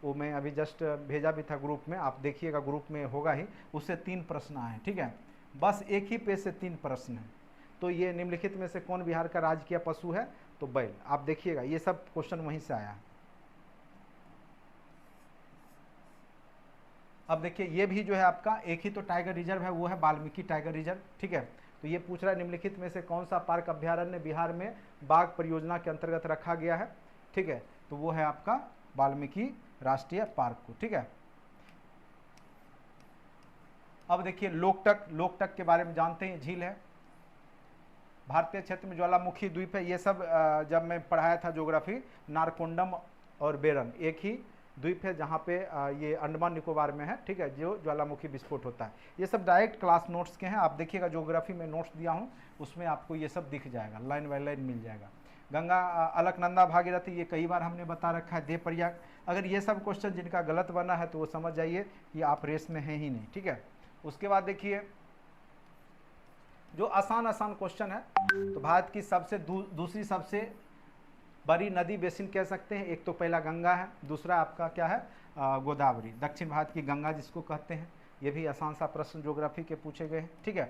वो मैं अभी जस्ट भेजा भी था ग्रुप में, आप देखिएगा ग्रुप में होगा ही, उससे 3 प्रश्न आए, ठीक है। बस एक ही पेज से 3 प्रश्न हैं। तो ये निम्नलिखित में से कौन बिहार का राजकीय पशु है, तो बैल। आप देखिएगा ये सब क्वेश्चन वहीं से आया है। अब देखिए ये भी जो है आपका एक ही तो टाइगर रिजर्व है, वो है वाल्मीकि टाइगर रिजर्व, ठीक है। तो ये पूछ रहा है निम्नलिखित में से कौन सा पार्क अभ्यारण्य बिहार में बाघ परियोजना के अंतर्गत रखा गया है, ठीक है। तो वो है आपका वाल्मीकि राष्ट्रीय पार्क को, ठीक है। अब देखिए लोकटक, लोकटक के बारे में जानते हैं, झील है भारतीय क्षेत्र में, ज्वालामुखी द्वीप है, ये सब जब मैं पढ़ाया था ज्योग्राफी, नारकोंडम और बेरन एक ही द्वीप है जहाँ पे ये अंडमान निकोबार में है, ठीक है, जो ज्वालामुखी विस्फोट होता है। ये सब डायरेक्ट क्लास नोट्स के हैं, आप देखिएगा ज्योग्राफी में नोट्स दिया हूँ उसमें आपको ये सब दिख जाएगा, लाइन बाय लाइन मिल जाएगा। गंगा अलकनंदा भागीरथी, ये कई बार हमने बता रखा है, देवप्रयाग। अगर ये सब क्वेश्चन जिनका गलत बना है तो वो समझ जाइए कि आप रेस में हैं ही नहीं, ठीक है। उसके बाद देखिए जो आसान क्वेश्चन है, तो भारत की सबसे दूसरी सबसे बड़ी नदी बेसिन कह सकते हैं, एक तो पहला गंगा है, दूसरा आपका क्या है, गोदावरी, दक्षिण भारत की गंगा जिसको कहते हैं। ये भी आसान सा प्रश्न ज्योग्राफी के पूछे गए हैं, ठीक है।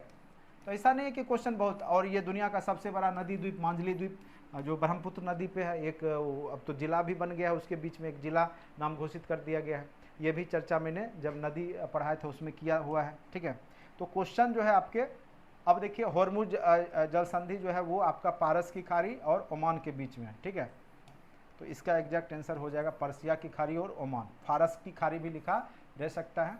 तो ऐसा नहीं है कि क्वेश्चन बहुत, और ये दुनिया का सबसे बड़ा नदी द्वीप मांझली द्वीप जो ब्रह्मपुत्र नदी पे है, एक अब तो जिला भी बन गया है, उसके बीच में एक जिला नाम घोषित कर दिया गया है। ये भी चर्चा मैंने जब नदी पढ़ाया था उसमें किया हुआ है, ठीक है। तो क्वेश्चन जो है आपके, अब देखिए हॉर्मुज जल संधि जो है वो आपका पारस की खाड़ी और ओमान के बीच में है, ठीक है। तो इसका एग्जैक्ट आंसर हो जाएगा पर्सिया की खाड़ी और ओमान, फारस की खाड़ी भी लिखा रह सकता है।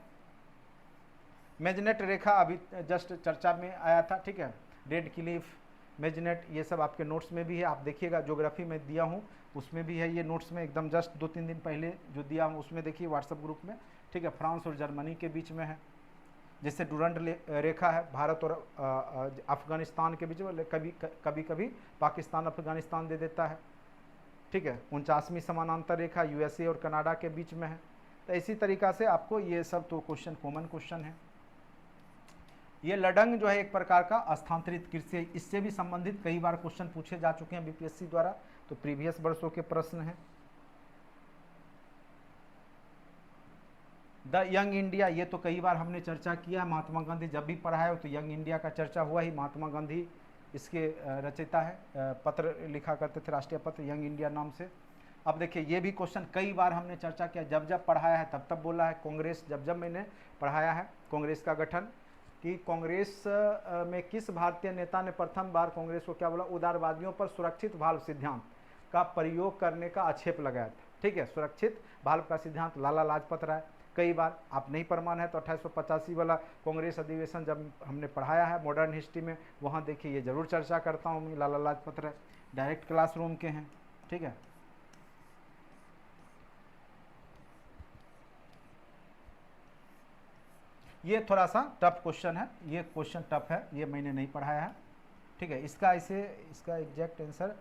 मेजनेट रेखा अभी जस्ट चर्चा में आया था, ठीक है, रेड क्लिफ, मेजनेट, ये सब आपके नोट्स में भी है, आप देखिएगा ज्योग्राफी में दिया हूँ उसमें भी है, ये नोट्स में एकदम जस्ट 2-3 दिन पहले जो दिया हूँ उसमें देखिए व्हाट्सएप ग्रुप में, ठीक है। फ्रांस और जर्मनी के बीच में है, जैसे डुरंड रेखा है भारत और अफगानिस्तान के बीच में, कभी कभी पाकिस्तान अफगानिस्तान दे देता है, ठीक है। 49वीं समानांतर रेखा यूएसए और कनाडा के बीच में है। तो इसी तरीक़ा से आपको ये सब तो क्वेश्चन कॉमन क्वेश्चन है। ये लडंग जो है एक प्रकार का स्थानांतरित कृषि, इससे भी संबंधित कई बार क्वेश्चन पूछे जा चुके हैं बीपीएससी द्वारा, तो प्रीवियस वर्षों के प्रश्न हैं। द यंग इंडिया, ये तो कई बार हमने चर्चा किया, महात्मा गांधी जब भी पढ़ा है तो यंग इंडिया का चर्चा हुआ ही, महात्मा गांधी इसके रचयिता है, पत्र लिखा करते थे राष्ट्रीय पत्र यंग इंडिया नाम से। अब देखिए ये भी क्वेश्चन कई बार हमने चर्चा किया, जब जब पढ़ाया है तब तब बोला है। कांग्रेस, जब जब मैंने पढ़ाया है कांग्रेस का गठन, कि कांग्रेस में किस भारतीय नेता ने प्रथम बार कांग्रेस को क्या बोला, उदारवादियों पर सुरक्षित भाल्व सिद्धांत का प्रयोग करने का आक्षेप लगाया था, ठीक है। सुरक्षित भाल्व का सिद्धांत लाला लाजपत राय। कई बार आप नहीं प्रमाण है तो 1885 वाला कांग्रेस अधिवेशन जब हमने पढ़ाया है मॉडर्न हिस्ट्री में, वहाँ देखिए ये जरूर चर्चा करता हूँ मैं, लाला लाजपत राय डायरेक्ट क्लासरूम के हैं, ठीक है। ये थोड़ा सा टफ क्वेश्चन है, ये क्वेश्चन टफ है, ये मैंने नहीं पढ़ाया है, ठीक है। इसका एग्जैक्ट आंसर,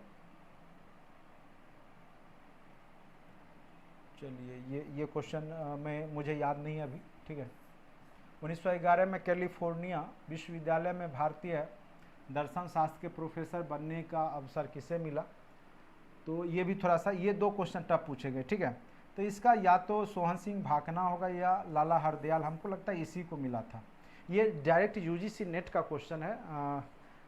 चलिए ये क्वेश्चन में मुझे याद नहीं है अभी, ठीक है। 1911 में कैलिफोर्निया विश्वविद्यालय में भारतीय दर्शन शास्त्र के प्रोफेसर बनने का अवसर किसे मिला, तो ये भी थोड़ा सा, ये 2 क्वेश्चन टफ पूछे गए, ठीक है। तो इसका या तो सोहन सिंह भाकना होगा या लाला हरदयाल, हमको लगता है इसी को मिला था। ये डायरेक्ट यूजीसी नेट का क्वेश्चन है,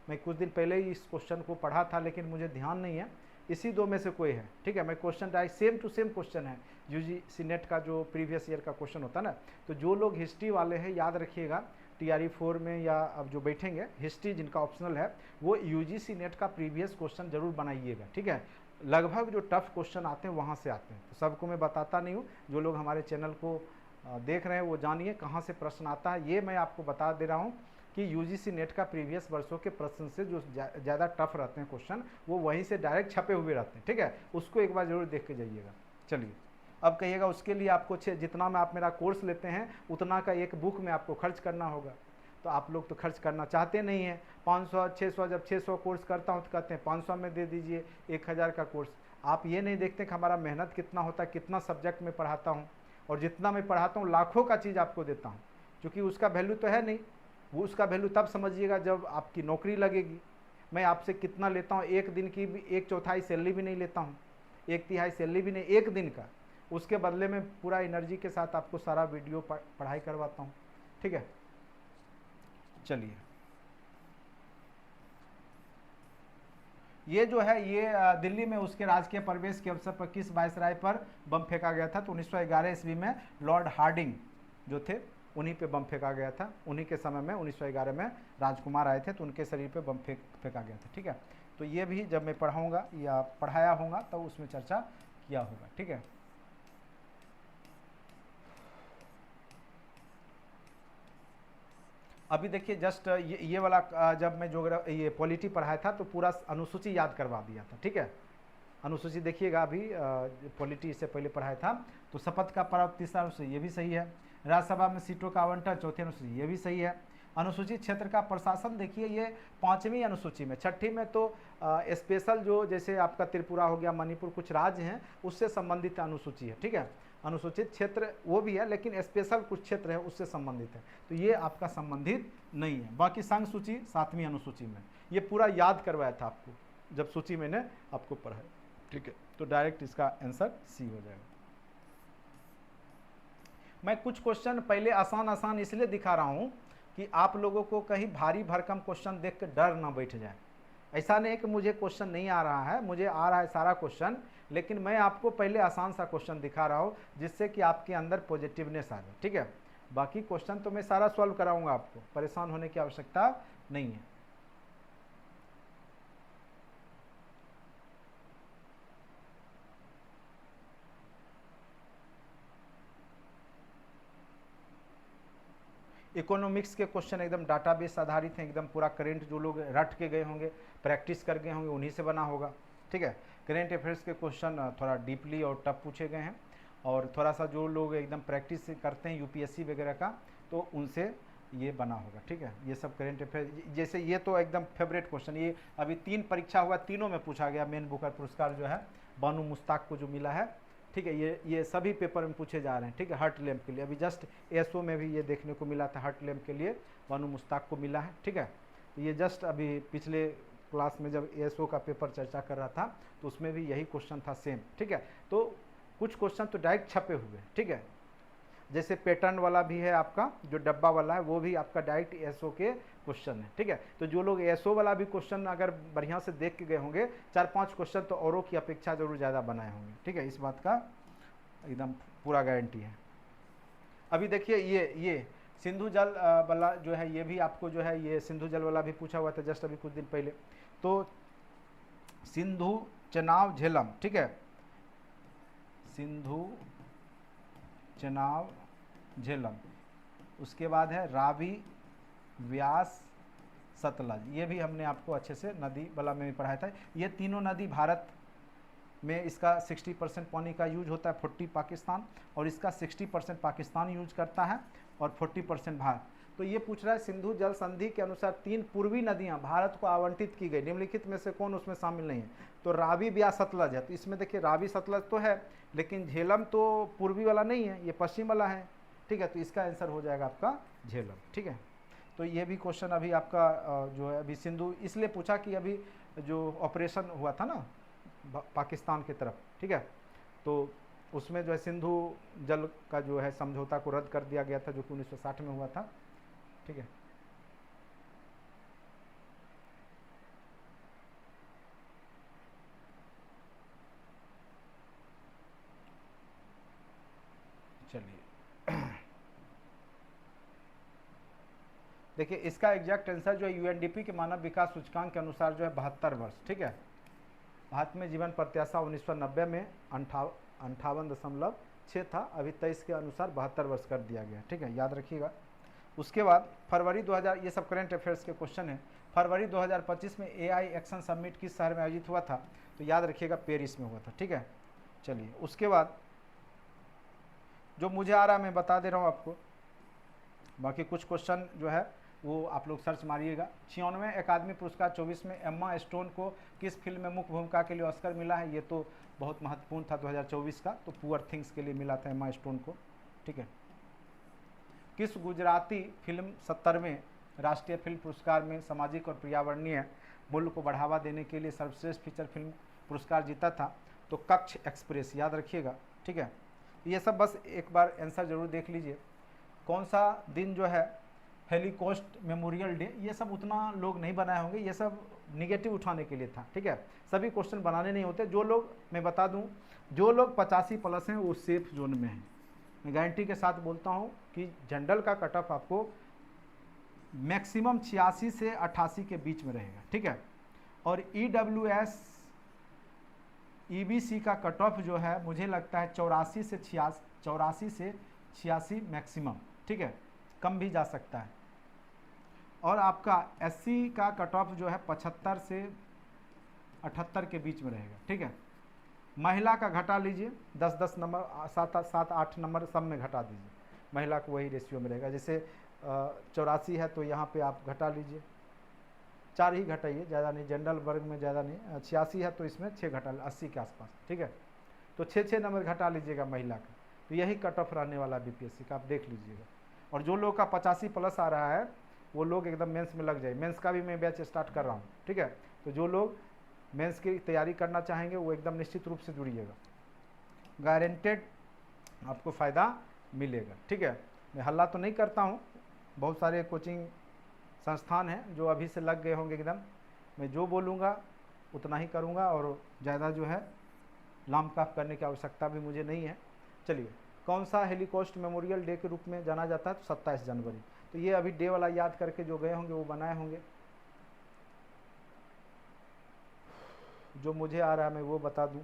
मैं कुछ दिन पहले ही इस क्वेश्चन को पढ़ा था लेकिन मुझे ध्यान नहीं है, इसी 2 में से कोई है, ठीक है। मैं question direct same to same question है, यूजीसी नेट का जो प्रीवियस ईयर का क्वेश्चन होता है ना, तो जो लोग हिस्ट्री वाले हैं याद रखिएगा, टीआरई 4 में या अब जो बैठेंगे हिस्ट्री जिनका ऑप्शनल है, वो यूजीसी नेट का प्रीवियस क्वेश्चन जरूर बनाइएगा, ठीक है। लगभग जो टफ क्वेश्चन आते हैं वहाँ से आते हैं, तो सबको मैं बताता नहीं हूँ, जो लोग हमारे चैनल को देख रहे हैं वो जानिए कहाँ से प्रश्न आता है। ये मैं आपको बता दे रहा हूँ कि यूजीसी नेट का प्रीवियस वर्षों के प्रश्न से जो ज़्यादा टफ रहते हैं क्वेश्चन, वो वहीं से डायरेक्ट छपे हुए रहते हैं, ठीक है। उसको एक बार जरूर देख के जाइएगा। चलिए अब कहिएगा उसके लिए आपको जितना में आप मेरा कोर्स लेते हैं उतना का एक बुक में आपको खर्च करना होगा, तो आप लोग तो खर्च करना चाहते नहीं हैं। 500 600, जब 600 कोर्स करता हूँ तो कहते हैं 500 में दे दीजिए 1000 का कोर्स। आप ये नहीं देखते कि हमारा मेहनत कितना होता है, कितना सब्जेक्ट में पढ़ाता हूँ, और जितना मैं पढ़ाता हूँ लाखों का चीज़ आपको देता हूँ, क्योंकि उसका वैल्यू तो है नहीं। वो उसका वैल्यू तब समझिएगा जब आपकी नौकरी लगेगी। मैं आपसे कितना लेता हूँ, एक दिन की भी 1/4 सैलरी भी नहीं लेता हूँ, 1/3 सैलरी भी नहीं, एक दिन का। उसके बदले में पूरा एनर्जी के साथ आपको सारा वीडियो पढ़ाई करवाता हूँ, ठीक है। चलिए ये जो है ये दिल्ली में उसके राजकीय प्रवेश के अवसर पर किस वायसराय पर बम फेंका गया था, तो 1911 ईस्वी में लॉर्ड हार्डिंग जो थे उन्हीं पे बम फेंका गया था। उन्हीं के समय में 1911 में राजकुमार आए थे तो उनके शरीर पे बम फेंका गया था, ठीक है। तो ये भी जब मैं पढ़ाऊँगा या पढ़ाया होगा तो उसमें चर्चा किया होगा, ठीक है। अभी देखिए जस्ट ये वाला जब मैं ये पॉलिटी पढ़ाया था तो पूरा अनुसूची याद करवा दिया था, ठीक है। अनुसूची देखिएगा, अभी पॉलिटी इससे पहले पढ़ाया था। तो शपथ का पर्व 3रा अनुसूची, ये भी सही है। राज्यसभा में सीटों का आवंटन 4थी अनुसूची, ये भी सही है। अनुसूचित क्षेत्र का प्रशासन देखिए ये 5वीं अनुसूची में, 6ठी में तो स्पेशल जो जैसे आपका त्रिपुरा हो गया, मणिपुर, कुछ राज्य हैं उससे संबंधित अनुसूची है, ठीक है। अनुसूचित क्षेत्र वो भी है लेकिन स्पेशल कुछ क्षेत्र है उससे संबंधित है, तो ये आपका संबंधित नहीं है। बाकी संघ सूची 7वीं अनुसूची में, ये पूरा याद करवाया था आपको जब सूची मैंने आपको पढ़ाया, ठीक है। तो डायरेक्ट इसका आंसर सी हो जाएगा। मैं कुछ क्वेश्चन पहले आसान आसान इसलिए दिखा रहा हूं कि आप लोगों को कहीं भारी भरकम क्वेश्चन देख कर डर ना बैठ जाए। ऐसा नहीं है कि मुझे क्वेश्चन नहीं आ रहा है, मुझे आ रहा है सारा क्वेश्चन, लेकिन मैं आपको पहले आसान सा क्वेश्चन दिखा रहा हूँ जिससे कि आपके अंदर पॉजिटिवनेस आ जाए, ठीक है। बाकी क्वेश्चन तो मैं सारा सॉल्व कराऊंगा, आपको परेशान होने की आवश्यकता नहीं है। इकोनॉमिक्स के क्वेश्चन एकदम डाटाबेस आधारित हैं, एकदम पूरा करंट जो लोग रट के गए होंगे, प्रैक्टिस कर गए होंगे, उन्हीं से बना होगा। ठीक है, करेंट अफेयर्स के क्वेश्चन थोड़ा डीपली और टफ पूछे गए हैं, और थोड़ा सा जो लोग एकदम प्रैक्टिस करते हैं यूपीएससी वगैरह का, तो उनसे ये बना होगा। ठीक है, ये सब करेंट अफेयर, जैसे ये तो एकदम फेवरेट क्वेश्चन, ये अभी 3 परीक्षा हुआ, तीनों में पूछा गया। मेन बुकर पुरस्कार जो है बानू मुश्ताक को जो मिला है, ठीक है, ये सभी पेपर में पूछे जा रहे हैं। ठीक है, हर्ट लैम्प के लिए अभी जस्ट एसओ में भी ये देखने को मिला था, हर्ट लैम्प के लिए बानू मुश्ताक को मिला है। ठीक है, तो ये जस्ट अभी पिछले क्लास में जब एसओ का पेपर चर्चा कर रहा था तो उसमें भी यही क्वेश्चन था सेम। ठीक है, तो कुछ क्वेश्चन तो डायरेक्ट छपे हुए। ठीक है, जैसे पैटर्न वाला भी है आपका, जो डब्बा वाला है वो भी आपका डायरेक्ट एसओ के क्वेश्चन है। ठीक है, तो जो लोग एसओ वाला भी क्वेश्चन अगर बढ़िया से देख के गए होंगे, 4-5 क्वेश्चन तो औरों की अपेक्षा जरूर ज़्यादा बनाए होंगे। ठीक है, इस बात का एकदम पूरा गारंटी है। अभी देखिए ये सिंधु जल वाला जो है, ये भी आपको जो है, ये सिंधु जल वाला भी पूछा हुआ था जस्ट अभी कुछ दिन पहले। तो सिंधु चेनाब झेलम, ठीक है, सिंधु चेनाब झेलम, उसके बाद है रावी, व्यास, सतलज, ये भी हमने आपको अच्छे से नदी वाला में भी पढ़ाया था। ये तीनों नदी भारत में इसका 60% पानी का यूज होता है, 40 पाकिस्तान, और इसका 60% पाकिस्तान यूज करता है और 40% भारत। तो ये पूछ रहा है सिंधु जल संधि के अनुसार 3 पूर्वी नदियां भारत को आवंटित की गई, निम्नलिखित में से कौन उसमें शामिल नहीं है? तो रावी, ब्यास, सतलज है। तो इसमें देखिए रावी सतलज तो है, लेकिन झेलम तो पूर्वी वाला नहीं है, ये पश्चिम वाला है। ठीक है, तो इसका आंसर हो जाएगा आपका झेलम। ठीक है, तो ये भी क्वेश्चन अभी आपका जो है अभी सिंधु इसलिए पूछा कि अभी जो ऑपरेशन हुआ था ना पाकिस्तान की तरफ, ठीक है, तो उसमें जो है सिंधु जल का जो है समझौता को रद्द कर दिया गया था, जो कि 1960 में हुआ था। ठीक है, चलिए देखिए इसका एग्जैक्ट आंसर जो है यूएनडीपी के मानव विकास सूचकांक के अनुसार जो है 72 वर्ष। ठीक है, भारत में जीवन प्रत्याशा 1990 में 58.6 था, अभी 23 के अनुसार 72 वर्ष कर दिया गया। ठीक है, याद रखिएगा। उसके बाद फरवरी 2000, ये सब करंट अफेयर्स के क्वेश्चन है। फरवरी 2025 में एआई एक्शन समिट किस शहर में आयोजित हुआ था? तो याद रखिएगा पेरिस में हुआ था। ठीक है, चलिए उसके बाद जो मुझे आ रहा है मैं बता दे रहा हूँ आपको, बाकी कुछ क्वेश्चन जो है वो आप लोग सर्च मारिएगा। 96वें अकादमी पुरस्कार 24 में एम्मा स्टोन को किस फिल्म में मुख्य भूमिका के लिए ऑस्कर मिला है? ये तो बहुत महत्वपूर्ण था 2024 का, तो पुअर थिंग्स के लिए मिला था एम्मा स्टोन को। ठीक है, किस गुजराती फिल्म 70वें राष्ट्रीय फिल्म पुरस्कार में सामाजिक और पर्यावरणीय मूल्य को बढ़ावा देने के लिए सर्वश्रेष्ठ फीचर फिल्म पुरस्कार जीता था? तो कच्छ एक्सप्रेस, याद रखिएगा। ठीक है, ये सब बस एक बार आंसर जरूर देख लीजिए। कौन सा दिन जो है हेलीकॉस्ट मेमोरियल डे, ये सब उतना लोग नहीं बनाए होंगे, ये सब निगेटिव उठाने के लिए था। ठीक है, सभी क्वेश्चन बनाने नहीं होते। जो लोग, मैं बता दूं, जो लोग 85+ हैं वो सेफ जोन में हैं। मैं गारंटी के साथ बोलता हूं कि जनरल का कट ऑफ आपको मैक्सिमम 86 से 88 के बीच में रहेगा। ठीक है, और EWS EBC का कट ऑफ जो है मुझे लगता है 84 से 86 मैक्सिमम। ठीक है, कम भी जा सकता है। और आपका SC का कट ऑफ जो है 75 से 78 के बीच में रहेगा। ठीक है, महिला का घटा लीजिए, 10-10 नंबर, 7-8 नंबर सब में घटा दीजिए, महिला को वही रेशियो में रहेगा। जैसे 84 है तो यहाँ पे आप घटा लीजिए, 4 ही घटाइए, ज़्यादा नहीं, जनरल वर्ग में ज़्यादा नहीं। 86 है तो इसमें 6 घटा, 80 के आसपास। ठीक है, तो 6-6 नंबर घटा लीजिएगा महिला का, तो यही कट ऑफ रहने वाला बीपीएससी का, आप देख लीजिएगा। और जो लोग का 85+ आ रहा है वो लोग एकदम मेंस में लग जाए। मेंस का भी मैं बैच स्टार्ट कर रहा हूँ। ठीक है, तो जो लोग मेंस की तैयारी करना चाहेंगे वो एकदम निश्चित रूप से जुड़िएगा, गारंटेड आपको फ़ायदा मिलेगा। ठीक है, मैं हल्ला तो नहीं करता हूँ, बहुत सारे कोचिंग संस्थान हैं जो अभी से लग गए होंगे एकदम। मैं जो बोलूँगा उतना ही करूँगा, और ज़्यादा जो है लाम काफ करने की आवश्यकता भी मुझे नहीं है। चलिए, कौन सा हेलीकॉस्ट मेमोरियल डे के रूप में जाना जाता है? तो 27 जनवरी। तो ये अभी डे वाला याद करके जो गए होंगे वो बनाए होंगे। जो मुझे आ रहा है मैं वो बता दूं,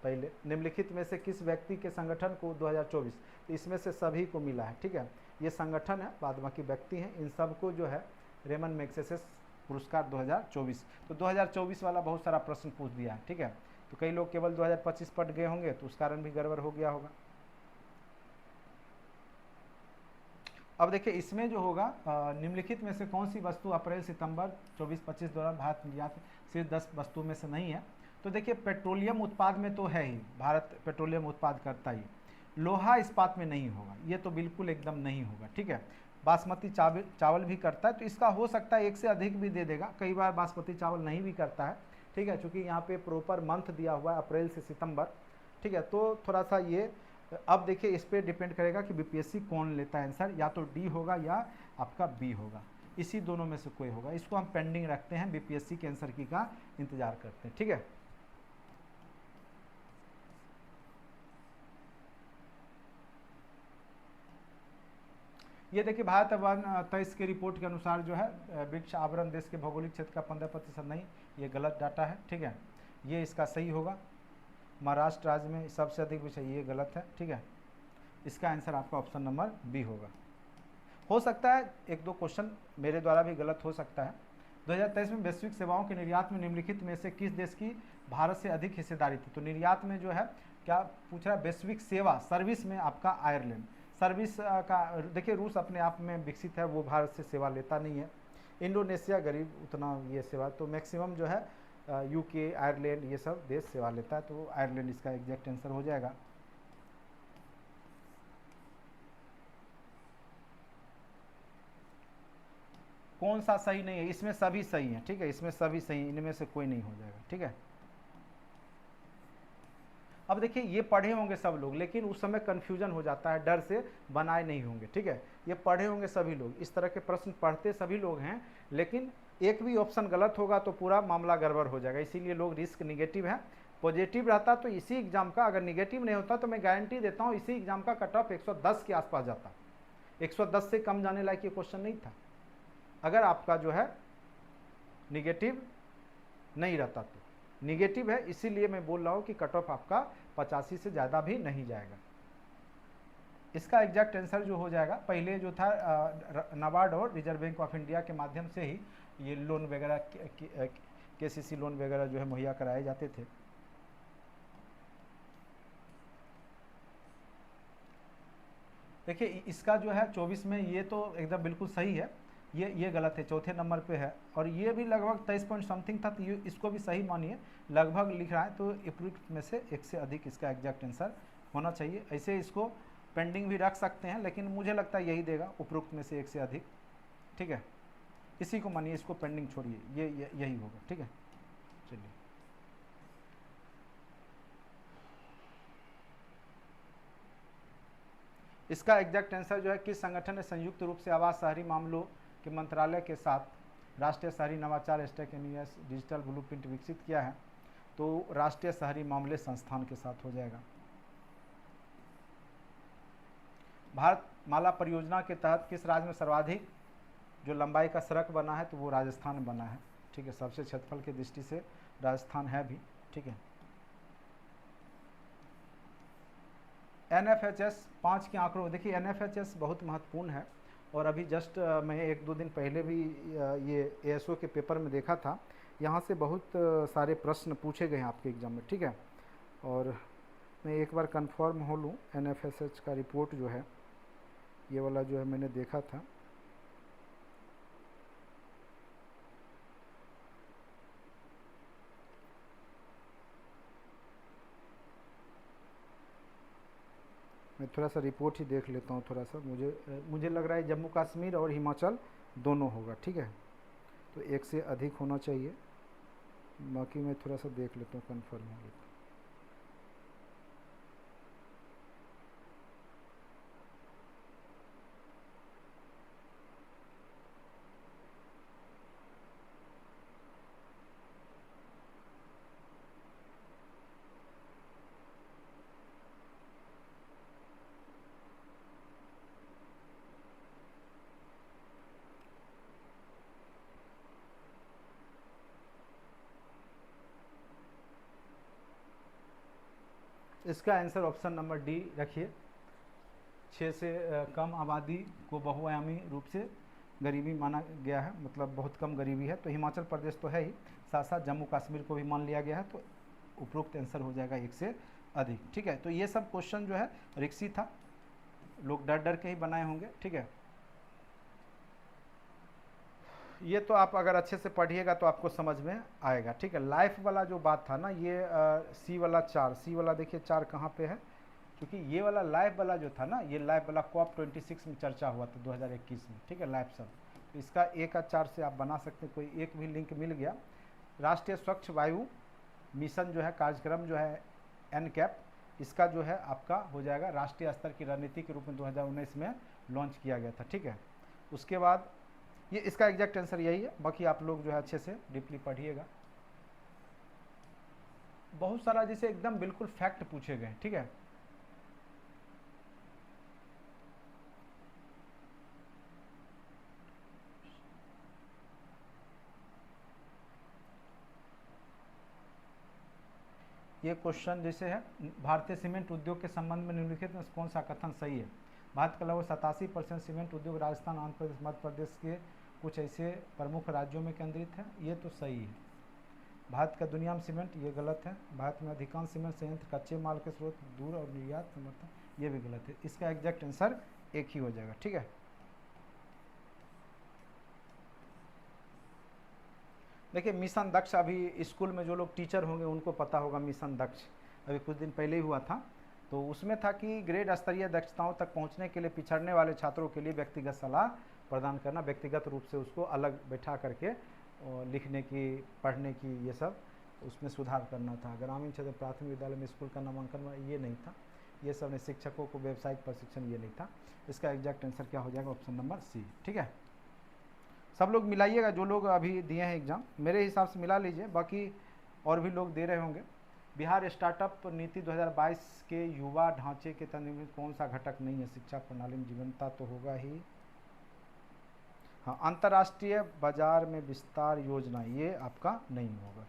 पहले निम्नलिखित में से किस व्यक्ति के संगठन को 2024, तो इसमें से सभी को मिला है, ठीक है। ये संगठन है, बाद बाकी व्यक्ति हैं, इन सबको जो है रेमन मैग्सेसे पुरस्कार 2024। तो 2024 वाला बहुत सारा प्रश्न पूछ दिया है, ठीक है। तो कई लोग केवल 2025 पढ़ गए होंगे, तो उस कारण भी गड़बड़ हो गया होगा। अब देखिए इसमें जो होगा निम्नलिखित में से कौन सी वस्तु अप्रैल सितंबर 24-25 दौरान भारत निर्यात सिर्फ 10 वस्तु में से नहीं है। तो देखिए पेट्रोलियम उत्पाद में तो है ही, भारत पेट्रोलियम उत्पाद करता ही, लोहा इस्पात में नहीं होगा, ये तो बिल्कुल एकदम नहीं होगा, ठीक है। बासमती चावल भी करता है, तो इसका हो सकता है एक से अधिक भी दे देगा, कई बार बासमती चावल नहीं भी करता है, ठीक है, क्योंकि यहाँ पे प्रॉपर मंथ दिया हुआ है अप्रैल से सितंबर, ठीक है। तो थोड़ा सा ये अब देखिए इस पर डिपेंड करेगा कि बीपीएससी कौन लेता है आंसर, या तो डी होगा या आपका बी होगा, इसी दोनों में से कोई होगा। इसको हम पेंडिंग रखते हैं, बीपीएससी के आंसर की का इंतजार करते हैं, ठीक है। ये देखिए भारत वन 23 की रिपोर्ट के अनुसार जो है वृक्ष आवरण देश के भौगोलिक क्षेत्र का 15% नहीं, ये गलत डाटा है, ठीक है। ये इसका सही होगा, महाराष्ट्र राज्य में सबसे अधिक वृक्ष, ये गलत है, ठीक है। इसका आंसर आपका ऑप्शन नंबर बी होगा। हो सकता है एक दो क्वेश्चन मेरे द्वारा भी गलत हो सकता है। 2023 में वैश्विक सेवाओं के निर्यात में निम्नलिखित में से किस देश की भारत से अधिक हिस्सेदारी थी। तो निर्यात में जो है क्या पूछ रहा है, वैश्विक सेवा सर्विस में आपका आयरलैंड, सर्विस का देखिए रूस अपने आप में विकसित है, वो भारत से सेवा लेता नहीं है। इंडोनेशिया गरीब उतना ये सेवा, तो मैक्सिमम जो है यूके आयरलैंड ये सब देश सेवा लेता है, तो आयरलैंड इसका एग्जैक्ट आंसर हो जाएगा। कौन सा सही नहीं है, इसमें सभी सही है, ठीक है, इसमें सभी सही, इनमें से कोई नहीं हो जाएगा, ठीक है। अब देखिए ये पढ़े होंगे सब लोग, लेकिन उस समय कन्फ्यूजन हो जाता है, डर से बनाए नहीं होंगे, ठीक है। ये पढ़े होंगे सभी लोग, इस तरह के प्रश्न पढ़ते सभी लोग हैं, लेकिन एक भी ऑप्शन गलत होगा तो पूरा मामला गड़बड़ हो जाएगा, इसीलिए लोग रिस्क निगेटिव है। पॉजिटिव रहता तो इसी एग्जाम का, अगर निगेटिव नहीं होता तो मैं गारंटी देता हूँ इसी एग्जाम का कट ऑफ 110 के आसपास जाता, 110 से कम जाने लायक ये क्वेश्चन नहीं था, अगर आपका जो है निगेटिव नहीं रहता। तो निगेटिव है, इसीलिए मैं बोल रहा हूँ कि कट ऑफ आपका 85 से ज़्यादा भी नहीं जाएगा। इसका एग्जैक्ट आंसर जो हो जाएगा, पहले जो था नाबार्ड और रिजर्व बैंक ऑफ इंडिया के माध्यम से ही ये लोन वगैरह केसीसी लोन वगैरह जो है मुहैया कराए जाते थे। देखिए इसका जो है 24 में ये तो एकदम बिल्कुल सही है, ये गलत है, चौथे नंबर पे है, और ये भी लगभग 23 पॉइंट समथिंग था, तो ये इसको भी सही मानिए, लगभग लिख रहा है, तो उपयुक्त में से एक से अधिक इसका एग्जैक्ट आंसर होना चाहिए। ऐसे इसको पेंडिंग भी रख सकते हैं, लेकिन मुझे लगता है यही देगा, उपयुक्त में से एक से अधिक, ठीक है, इसी को मानिए, इसको पेंडिंग छोड़िए, यही होगा, ठीक है। चलिए इसका एग्जैक्ट आंसर जो है, किस संगठन ने संयुक्त रूप से आवास शहरी मामलों के मंत्रालय के साथ राष्ट्रीय शहरी नवाचार स्टैक डिजिटल ब्लूप्रिंट विकसित किया है। तो राष्ट्रीय शहरी मामले संस्थान के साथ हो जाएगा। भारत माला परियोजना के तहत किस राज्य में सर्वाधिक जो लंबाई का सड़क बना है, तो वो राजस्थान बना है, ठीक है, सबसे क्षेत्रफल की दृष्टि से राजस्थान है भी, ठीक है। NFHS 5 के आंकड़ों, देखिए NFHS बहुत महत्वपूर्ण है, और अभी जस्ट मैं एक दो दिन पहले भी ये ASO के पेपर में देखा था, यहाँ से बहुत सारे प्रश्न पूछे गए हैं आपके एग्ज़ाम में, ठीक है। और मैं एक बार कंफर्म हो लूँ, NFHS का रिपोर्ट जो है ये वाला जो है मैंने देखा था, मैं थोड़ा सा रिपोर्ट ही देख लेता हूँ, थोड़ा सा मुझे लग रहा है जम्मू कश्मीर और हिमाचल दोनों होगा, ठीक है, तो एक से अधिक होना चाहिए, बाकी मैं थोड़ा सा देख लेता हूँ, कन्फर्म हो लेता हूँ। इसका आंसर ऑप्शन नंबर डी रखिए। 6 से कम आबादी को बहुआयामी रूप से गरीबी माना गया है, मतलब बहुत कम गरीबी है। तो हिमाचल प्रदेश तो है ही, साथ साथ जम्मू कश्मीर को भी मान लिया गया है। तो उपरोक्त आंसर हो जाएगा 1 से अधिक। ठीक है, तो ये सब क्वेश्चन जो है रिक्सी था, लोग डर डर के ही बनाए होंगे। ठीक है, ये तो आप अगर अच्छे से पढ़िएगा तो आपको समझ में आएगा। ठीक है, लाइफ वाला जो बात था ना, ये सी वाला 4, सी वाला देखिए 4 कहाँ पे है, क्योंकि ये वाला लाइफ वाला जो था ना, ये लाइफ वाला COP26 में चर्चा हुआ था 2021 में। ठीक है, लाइफ सब, तो इसका 1 और 4 से आप बना सकते हैं, कोई एक भी लिंक मिल गया। राष्ट्रीय स्वच्छ वायु मिशन जो है कार्यक्रम जो है NCAP, इसका जो है आपका हो जाएगा राष्ट्रीय स्तर की रणनीति के रूप में 2019 में लॉन्च किया गया था। ठीक है, उसके बाद ये इसका एग्जैक्ट आंसर यही है। बाकी आप लोग जो है अच्छे से डीपली पढ़िएगा। बहुत सारा जैसे एकदम बिल्कुल फैक्ट पूछे गए। ठीक है, ये क्वेश्चन जैसे है, भारतीय सीमेंट उद्योग के संबंध में निम्नलिखित में कौन सा कथन सही है? भारत का लगभग 87% सीमेंट उद्योग राजस्थान, आंध्र प्रदेश, मध्य प्रदेश के कुछ ऐसे प्रमुख राज्यों में केंद्रित है। ये तो सही है। भारत का दुनिया में सीमेंट, ये गलत है। भारत में अधिकांश सीमेंट संयंत्र कच्चे माल के स्रोत दूर और निर्यात समर्थन, ये भी गलत है। इसका एग्जैक्ट आंसर एक ही हो जाएगा। ठीक है, देखिए मिशन दक्ष, अभी स्कूल में जो लोग टीचर होंगे उनको पता होगा मिशन दक्ष, अभी कुछ दिन पहले ही हुआ था। तो उसमें था कि ग्रेड स्तरीय दक्षताओं तक पहुंचने के लिए पिछड़ने वाले छात्रों के लिए व्यक्तिगत सलाह प्रदान करना, व्यक्तिगत रूप से उसको अलग बैठा करके लिखने की, पढ़ने की, ये सब उसमें सुधार करना था। ग्रामीण क्षेत्र प्राथमिक विद्यालय में स्कूल का नामांकन ये नहीं था, ये सब ने शिक्षकों को व्यावसायिक प्रशिक्षण ये नहीं था। इसका एग्जैक्ट आंसर क्या हो जाएगा? Option number C. ठीक है, सब लोग मिलाइएगा, जो लोग अभी दिए हैं एग्ज़ाम, मेरे हिसाब से मिला लीजिए, बाकी और भी लोग दे रहे होंगे। बिहार स्टार्टअप नीति 2022 के युवा ढांचे के तहत निम्नलिखित कौन सा घटक नहीं है? शिक्षा प्रणाली में जीवंतता तो होगा ही। हाँ, अंतर्राष्ट्रीय बाजार में विस्तार योजना, ये आपका नहीं होगा।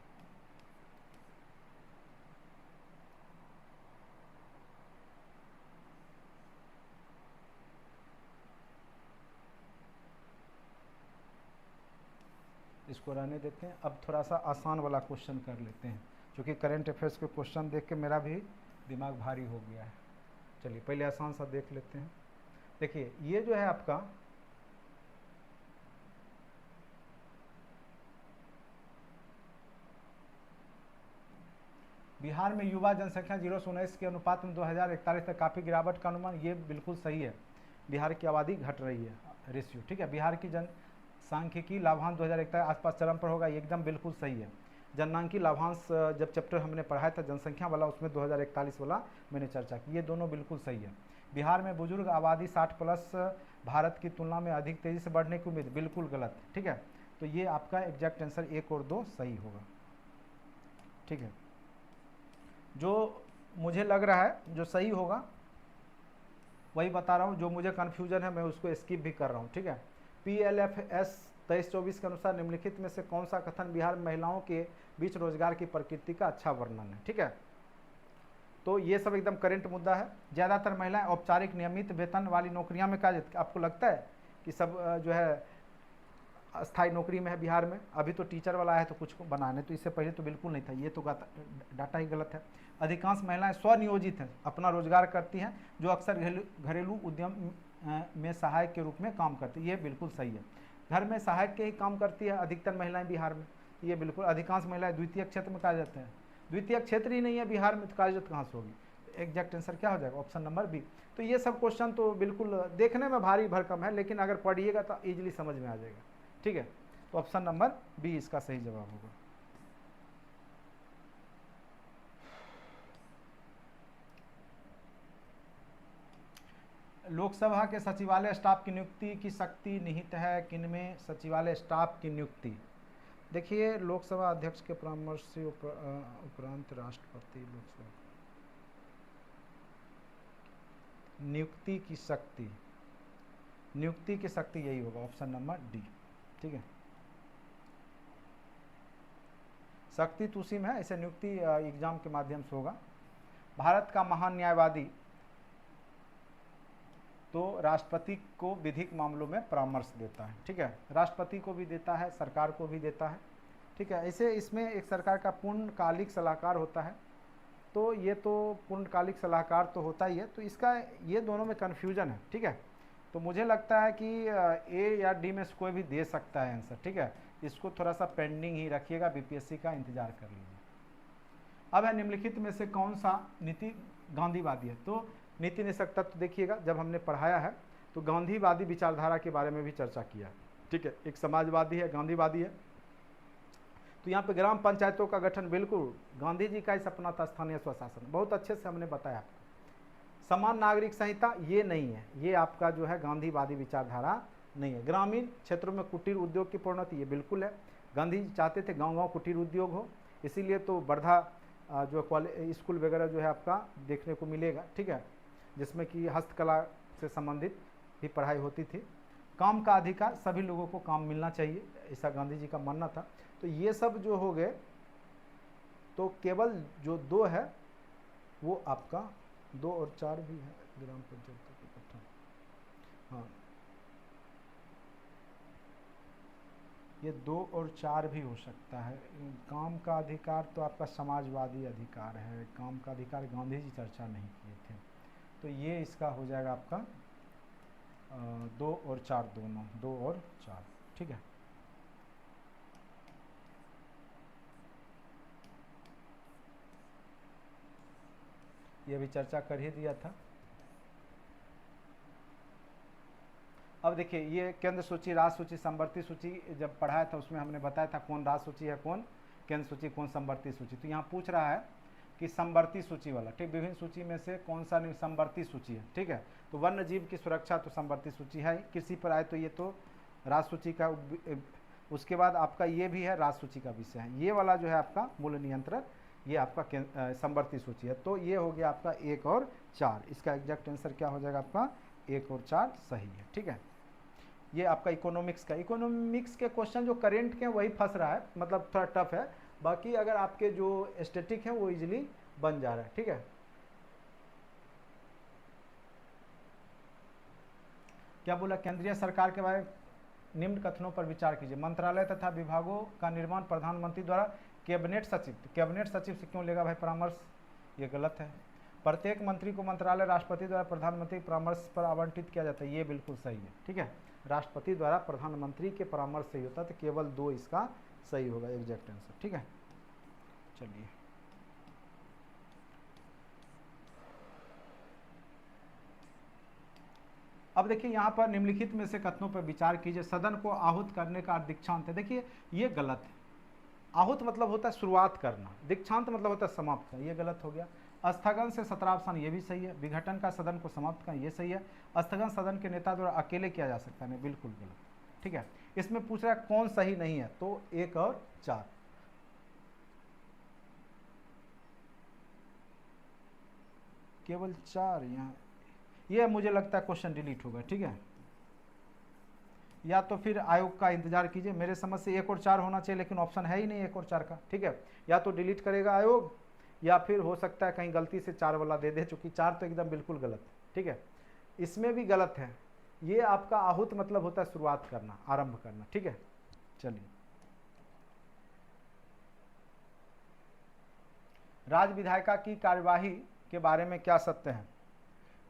इसको रहने देते हैं। अब थोड़ा सा आसान वाला क्वेश्चन कर लेते हैं, क्योंकि करंट अफेयर्स के क्वेश्चन देख के मेरा भी दिमाग भारी हो गया है। चलिए पहले आसान सा देख लेते हैं। देखिए ये जो है आपका बिहार में युवा जनसंख्या 0 से 19 के अनुपात में 2041 तक काफ़ी गिरावट का अनुमान, ये बिल्कुल सही है। बिहार की आबादी घट रही है, रेशियो। ठीक है, बिहार की जनसांख्यिकी लाभांश 2041 आसपास चरम पर होगा, ये एकदम बिल्कुल सही है। जननांकी लाभांश जब चैप्टर हमने पढ़ाया था जनसंख्या वाला, उसमें 2041 वाला मैंने चर्चा की, ये दोनों बिल्कुल सही है। बिहार में बुजुर्ग आबादी 60+ भारत की तुलना में अधिक तेज़ी से बढ़ने की उम्मीद, बिल्कुल गलत। ठीक है, तो ये आपका एग्जैक्ट आंसर 1 और 2 सही होगा। ठीक है, जो मुझे लग रहा है जो सही होगा वही बता रहा हूँ, जो मुझे कन्फ्यूजन है मैं उसको स्किप भी कर रहा हूँ। ठीक है, PLFS 23-24 के अनुसार निम्नलिखित में से कौन सा कथन बिहार में महिलाओं के बीच रोजगार की प्रकृति का अच्छा वर्णन है? ठीक है, तो ये सब एकदम करंट मुद्दा है। ज़्यादातर महिलाएं औपचारिक नियमित वेतन वाली नौकरियां में कार्य, आपको लगता है कि सब जो है अस्थायी नौकरी में है बिहार में? अभी तो टीचर वाला है तो कुछ बनाने, तो इससे पहले तो बिल्कुल नहीं था, ये तो डाटा ही गलत है। अधिकांश महिलाएं स्वनियोजित हैं, अपना रोजगार करती हैं, जो अक्सर घरेलू उद्यम में सहायक के रूप में काम करती है, ये बिल्कुल सही है। घर में सहायक के ही काम करती है अधिकतर महिलाएं बिहार में, ये बिल्कुल। अधिकांश महिलाएं द्वितीय क्षेत्र में कार्यरत हैं, द्वितीय क्षेत्र ही नहीं है बिहार में तो कार्यरत कहाँ से होगी? एग्जैक्ट आंसर क्या हो जाएगा? Option number B. तो ये सब क्वेश्चन तो बिल्कुल देखने में भारी भरकम है, लेकिन अगर पढ़िएगा तो ईजिली समझ में आ जाएगा। ठीक है, तो ऑप्शन नंबर बी इसका सही जवाब होगा। लोकसभा के सचिवालय स्टाफ की नियुक्ति की शक्ति निहित है किनमें? सचिवालय स्टाफ की नियुक्ति, देखिए लोकसभा अध्यक्ष के परामर्श से उपरांत राष्ट्रपति लोकसभा नियुक्ति की शक्ति, नियुक्ति की शक्ति यही होगा, ऑप्शन नंबर डी। ठीक है, शक्ति तो उसी में है, इसे नियुक्ति एग्जाम के माध्यम से होगा। भारत का महान न्यायवादी तो राष्ट्रपति को विधिक मामलों में परामर्श देता है, ठीक है, राष्ट्रपति को भी देता है, सरकार को भी देता है, ठीक है। ऐसे इसमें एक सरकार का पूर्णकालिक सलाहकार होता है, तो ये तो पूर्णकालिक सलाहकार तो होता ही है, तो इसका ये दोनों में कन्फ्यूजन है, ठीक है। तो मुझे लगता है कि ए या डी में से कोई भी दे सकता है आंसर, ठीक है। इसको थोड़ा सा पेंडिंग ही रखिएगा, बीपीएससी का इंतजार कर लीजिए। अब है निम्नलिखित में से कौन सा नीति गांधीवादी है। तो नीति निषेध तत्व देखिएगा, जब हमने पढ़ाया है तो गांधीवादी विचारधारा के बारे में भी चर्चा किया है, ठीक है। एक समाजवादी है, गांधीवादी है। तो यहाँ पे ग्राम पंचायतों का गठन बिल्कुल गांधी जी का ही सपना था, स्थानीय स्वशासन, बहुत अच्छे से हमने बताया आपको। समान नागरिक संहिता ये नहीं है, ये आपका जो है गांधीवादी विचारधारा नहीं है। ग्रामीण क्षेत्रों में कुटीर उद्योग की प्रोन्नति ये बिल्कुल है, गांधी जी चाहते थे गांव गांव कुटीर उद्योग हो, इसीलिए तो वर्धा जो स्कूल वगैरह जो है आपका देखने को मिलेगा, ठीक है, जिसमें कि हस्तकला से संबंधित भी पढ़ाई होती थी। काम का अधिकार, सभी लोगों को काम मिलना चाहिए, ऐसा गांधी जी का मानना था। तो ये सब जो हो गए, तो केवल जो 2 है वो आपका 2 और 4 भी है, ग्राम पंचायत के गठन, हाँ ये 2 और 4 भी हो सकता है। काम का अधिकार तो आपका समाजवादी अधिकार है, काम का अधिकार गांधी जी चर्चा नहीं किए थे, तो ये इसका हो जाएगा आपका 2 और 4 दोनों, 2 और 4, ठीक है। ये भी चर्चा कर ही दिया था। अब देखिए, ये केंद्र सूची, राज्य सूची, संवर्ती सूची जब पढ़ाया था उसमें हमने बताया था कौन राज्य सूची है, कौन केंद्र सूची, कौन संवर्ती सूची। तो यहाँ पूछ रहा है कि संवर्ती सूची वाला, ठीक, विभिन्न सूची में से कौन सा संवर्ती सूची है, ठीक है। तो वन्य जीव की सुरक्षा तो संवर्ती सूची है, कृषि पर आए तो ये तो राज्य सूची का, उसके बाद आपका ये भी है राज्य सूची का विषय है। ये वाला जो है आपका मूल्य नियंत्रण, ये आपका संवर्ती सूची है। तो ये हो गया आपका 1 और 4, इसका एग्जैक्ट आंसर क्या हो जाएगा आपका 1 और 4 सही है, ठीक है। ये आपका इकोनॉमिक्स का, इकोनॉमिक्स के क्वेश्चन जो करेंट के हैं वही फंस रहा है, मतलब थोड़ा टफ है, बाकी अगर आपके जो स्टैटिक है वो इजीली बन जा रहा है, ठीक है। क्या बोला, केंद्रीय सरकार के बारे में निम्न कथनों पर विचार कीजिए। मंत्रालय तथा विभागों का निर्माण प्रधानमंत्री द्वारा कैबिनेट सचिव, कैबिनेट सचिव से क्यों लेगा भाई परामर्श, ये गलत है। प्रत्येक मंत्री को मंत्रालय राष्ट्रपति द्वारा प्रधानमंत्री के परामर्श पर आवंटित किया जाता है, ये बिल्कुल सही है, ठीक है। राष्ट्रपति द्वारा प्रधानमंत्री के परामर्श से ही होता है, तो केवल 2 इसका सही होगा एग्जैक्ट आंसर, ठीक है। चलिए अब देखिए, यहाँ पर निम्नलिखित में से कथनों पर विचार कीजिए। सदन को आहूत करने का दीक्षांत है, देखिए ये गलत है। आहूत मतलब होता है शुरुआत करना, दीक्षांत मतलब होता है समाप्त करना, ये गलत हो गया। स्थगन से सत्रावसान, ये भी सही है। विघटन का सदन को समाप्त करना, ये सही है। स्थगन सदन के नेता द्वारा अकेले किया जा सकता है, बिल्कुल गलत, ठीक है। इसमें पूछ रहा है कौन सही नहीं है, तो 1 और 4, केवल 4 यहाँ, ये मुझे लगता है क्वेश्चन डिलीट होगा, ठीक है। या तो फिर आयोग का इंतजार कीजिए, मेरे समझ से 1 और 4 होना चाहिए, लेकिन ऑप्शन है ही नहीं 1 और 4 का, ठीक है। या तो डिलीट करेगा आयोग, या फिर हो सकता है कहीं गलती से 4 वाला दे दे, चूंकि 4 तो एकदम बिल्कुल गलत है, ठीक है। इसमें भी गलत है, ये आपका आहूत मतलब होता है शुरुआत करना, आरंभ करना, ठीक है। चलिए, राज्य विधायिका की कार्यवाही के बारे में क्या सत्य है।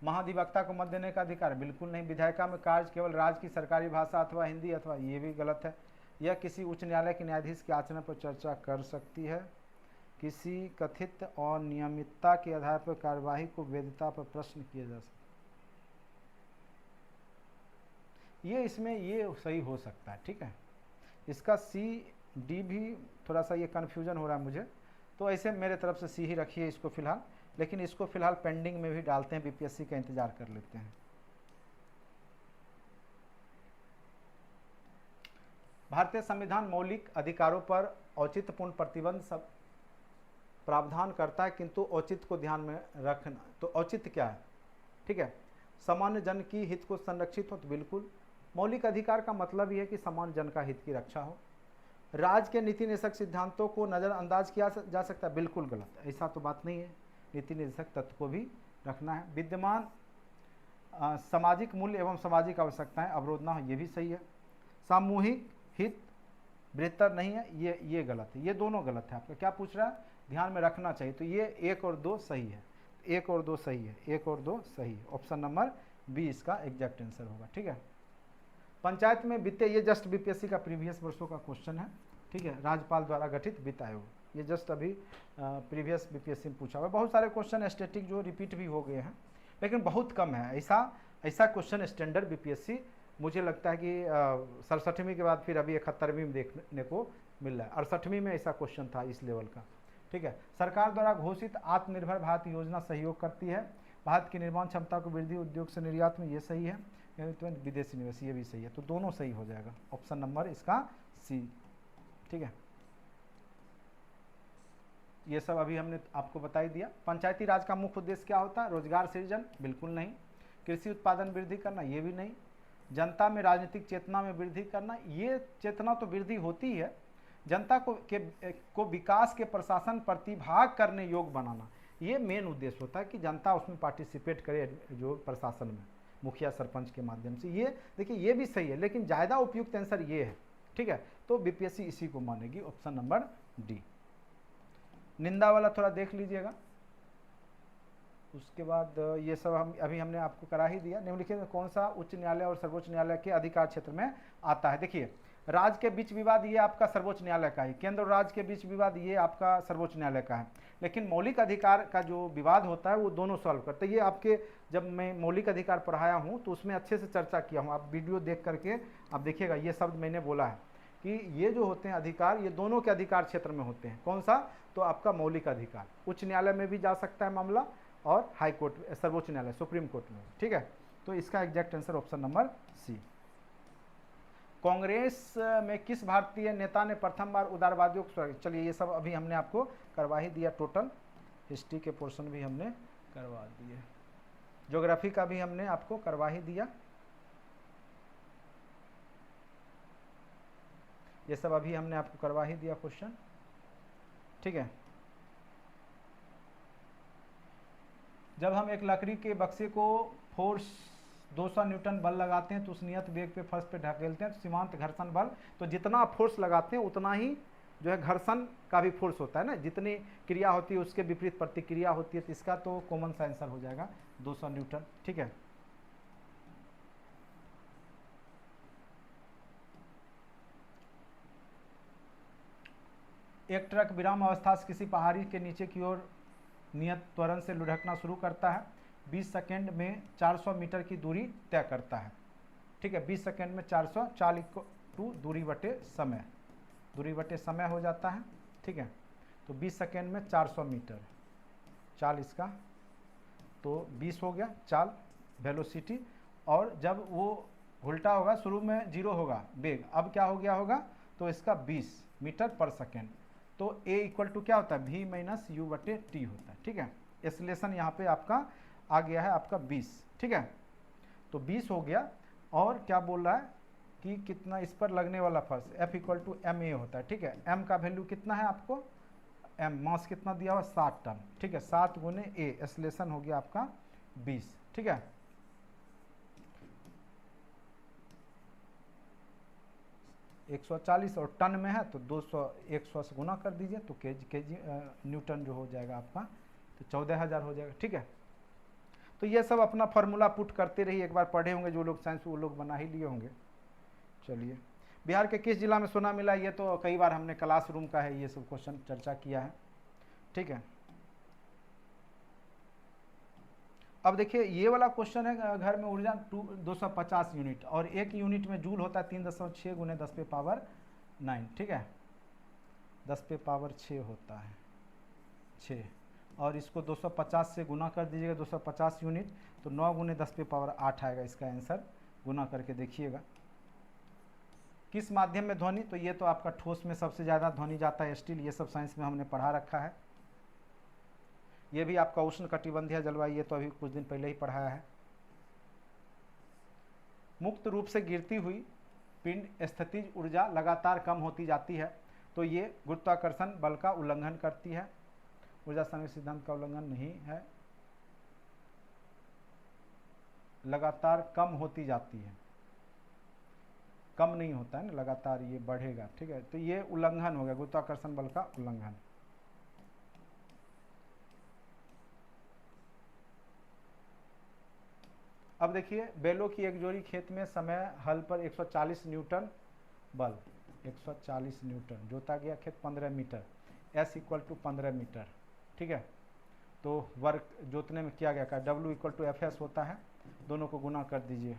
महाधिवक्ता को मत देने का अधिकार, बिल्कुल नहीं। विधायिका में कार्य केवल राज्य की सरकारी भाषा अथवा हिंदी अथवा, ये भी गलत है। यह किसी उच्च न्यायालय के न्यायाधीश के आचरण पर चर्चा कर सकती है। किसी कथित अनियमितता के आधार पर कार्यवाही को वैधता पर प्रश्न किया जा सकता है, ये इसमें ये सही हो सकता है, ठीक है। इसका C-D भी थोड़ा सा ये कन्फ्यूजन हो रहा है मुझे, तो ऐसे मेरे तरफ से C ही रखिए इसको फिलहाल, लेकिन इसको फिलहाल पेंडिंग में भी डालते हैं, बीपीएससी का इंतजार कर लेते हैं। भारतीय संविधान मौलिक अधिकारों पर औचित्यपूर्ण प्रतिबंध सब प्रावधान करता है, किंतु औचित्य को ध्यान में रखना। तो औचित्य क्या है, ठीक है, सामान्य जन की हित को संरक्षित हो, तो बिल्कुल। मौलिक अधिकार का मतलब यह है कि सामान्य जन का हित की रक्षा हो। राज्य के नीति निषेध सिद्धांतों को नज़रअंदाज किया जा सकता है, बिल्कुल गलत, ऐसा तो बात नहीं है। नीति निर्देशक तत्व को भी रखना है। विद्यमान सामाजिक मूल्य एवं सामाजिक आवश्यकताएं अवरोध ना हो, ये भी सही है। सामूहिक हित बेहतर नहीं है, ये गलत है, ये दोनों गलत है। आपका क्या पूछ रहा है, ध्यान में रखना चाहिए, तो ये 1 और 2 सही है, 1 और 2 सही है, 1 और 2 सही है। ऑप्शन नंबर बी इसका एग्जैक्ट आंसर होगा। ठीक है, पंचायत में वित्तीय, ये जस्ट बीपीएससी का प्रीवियस वर्षों का क्वेश्चन है। ठीक है, राज्यपाल द्वारा गठित वित्त आयोग, ये जस्ट अभी प्रीवियस बीपीएससी में पूछा हुआ है। बहुत सारे क्वेश्चन स्टैटिक जो रिपीट भी हो गए हैं, लेकिन बहुत कम है ऐसा क्वेश्चन स्टैंडर्ड बीपीएससी मुझे लगता है कि 67वीं के बाद फिर अभी 71वीं में देखने को मिल रहा है। 68वीं में ऐसा क्वेश्चन था इस लेवल का। ठीक है, सरकार द्वारा घोषित आत्मनिर्भर भारत योजना सहयोग करती है भारत की निर्माण क्षमता को वृद्धि, उद्योग से निर्यात में, ये सही है। विदेशी निवेश, ये भी सही है, तो दोनों सही हो जाएगा। ऑप्शन नंबर इसका सी। ठीक है, ये सब अभी हमने आपको बता ही दिया। पंचायती राज का मुख्य उद्देश्य क्या होता है, रोजगार सृजन, बिल्कुल नहीं। कृषि उत्पादन वृद्धि करना, ये भी नहीं। जनता में राजनीतिक चेतना में वृद्धि करना, ये चेतना तो वृद्धि होती है, जनता को विकास के प्रशासन प्रतिभाग करने योग्य बनाना, ये मेन उद्देश्य होता है कि जनता उसमें पार्टिसिपेट करे, जो प्रशासन में मुखिया सरपंच के माध्यम से। ये देखिए, ये भी सही है, लेकिन ज़्यादा उपयुक्त आंसर ये है। ठीक है, तो बीपीएससी इसी को मानेगी, ऑप्शन नंबर डी। निंदा वाला थोड़ा देख लीजिएगा। उसके बाद ये सब हमने आपको करा ही दिया। निम्नलिखित में कौन सा उच्च न्यायालय और सर्वोच्च न्यायालय के अधिकार क्षेत्र में आता है। देखिए, राज्य के बीच विवाद ये आपका सर्वोच्च न्यायालय का है, केंद्र और राज्य के बीच विवाद ये आपका सर्वोच्च न्यायालय का है। लेकिन मौलिक अधिकार का जो विवाद होता है वो दोनों सॉल्व करते हैं। ये आपके, जब मैं मौलिक अधिकार पढ़ाया हूँ तो उसमें अच्छे से चर्चा किया हूँ, आप वीडियो देख करके आप देखिएगा, ये शब्द मैंने बोला है कि ये जो होते हैं अधिकार, ये दोनों के अधिकार क्षेत्र में होते हैं। कौन सा, तो आपका मौलिक अधिकार उच्च न्यायालय में भी जा सकता है मामला, और हाई कोर्ट, सर्वोच्च न्यायालय, सुप्रीम कोर्ट में। ठीक है, तो इसका exact answer option number C. Congress में किस भारतीय नेता ने प्रथम बार उदारवादियों को, चलिए ये सब अभी हमने आपको करवा ही दिया, टोटल हिस्ट्री के पोर्शन भी हमने करवा दिए, ज्योग्राफी का भी हमने आपको करवा ही दिया, ये सब अभी हमने आपको करवा ही दिया क्वेश्चन। ठीक है, जब हम एक लकड़ी के बक्से को फोर्स 200 न्यूटन बल लगाते हैं तो उस नियत वेग पे फर्श पे ढकेलते हैं तो सीमांत घर्षण बल, तो जितना फोर्स लगाते हैं उतना ही जो है घर्षण का भी फोर्स होता है ना, जितनी क्रिया होती है उसके विपरीत प्रतिक्रिया होती है। तो इसका तो कॉमन सा आंसर हो जाएगा 200 न्यूटन। ठीक है, एक ट्रक विराम अवस्था से किसी पहाड़ी के नीचे की ओर नियत त्वरण से लुढ़कना शुरू करता है, 20 सेकेंड में 400 मीटर की दूरी तय करता है। ठीक है, 20 सेकेंड में 400, 40 टू दूरी बटे समय, दूरी बटे समय हो जाता है। ठीक है, तो 20 सेकेंड में 400 मीटर, 40 का तो 20 हो गया चाल वेलोसिटी, और जब वो उल्टा होगा, शुरू में 0 होगा वेग, अब क्या हो गया होगा, तो इसका 20 मीटर पर सेकेंड, तो a इक्वल टू क्या होता है, v माइनस यू बटे टी होता है। ठीक है, एक्सीलरेशन यहाँ पे आपका आ गया है आपका 20। ठीक है, तो 20 हो गया, और क्या बोल रहा है कि कितना इस पर लगने वाला force, F equal to M A होता है। ठीक है, m का वैल्यू कितना है आपको, m मास कितना दिया हुआ 7 टन। ठीक है, 7 गुने a, एक्सीलरेशन हो गया आपका 20। ठीक है, तो 140 और टन में है तो 200, 100 से गुना कर दीजिए तो केजी न्यूटन जो हो जाएगा आपका, तो 14,000 हो जाएगा। ठीक है, तो ये सब अपना फार्मूला पुट करते रहिए, एक बार पढ़े होंगे जो लोग साइंस, वो लोग बना ही लिए होंगे। चलिए, बिहार के किस जिला में सोना मिला, ये तो कई बार हमने क्लासरूम का है, ये सब क्वेश्चन चर्चा किया है। ठीक है, अब देखिए ये वाला क्वेश्चन है, घर में ऊर्जा 250 यूनिट, और एक यूनिट में जूल होता है 3.6 गुने 10 पे पावर 9। ठीक है, 10 पे पावर 6 होता है 6, और इसको 250 से गुना कर दीजिएगा, 250 यूनिट, तो 9 गुने 10 पे पावर 8 आएगा इसका आंसर, गुना करके देखिएगा। किस माध्यम में ध्वनि, तो ये तो आपका ठोस में सबसे ज़्यादा ध्वनि जाता है, स्टील, ये सब साइंस में हमने पढ़ा रखा है। ये भी आपका उष्ण कटिबंधीय जलवायु, ये तो अभी कुछ दिन पहले ही पढ़ाया है। मुक्त रूप से गिरती हुई पिंड स्थितिज ऊर्जा लगातार कम होती जाती है, तो ये गुरुत्वाकर्षण बल का उल्लंघन करती है। ऊर्जा संरक्षण सिद्धांत का उल्लंघन नहीं है, लगातार कम होती जाती है, कम नहीं होता है ना, लगातार ये बढ़ेगा। ठीक है, तो ये उल्लंघन हो गया, गुरुत्वाकर्षण बल का उल्लंघन। अब देखिए, बैलों की एक जोड़ी खेत में समय हल पर 140 न्यूटन बल, 140 न्यूटन, जोता गया खेत 15 मीटर, S = 15 मीटर। ठीक है, तो वर्क जोतने में किया गया का W = FS होता है, दोनों को गुना कर दीजिए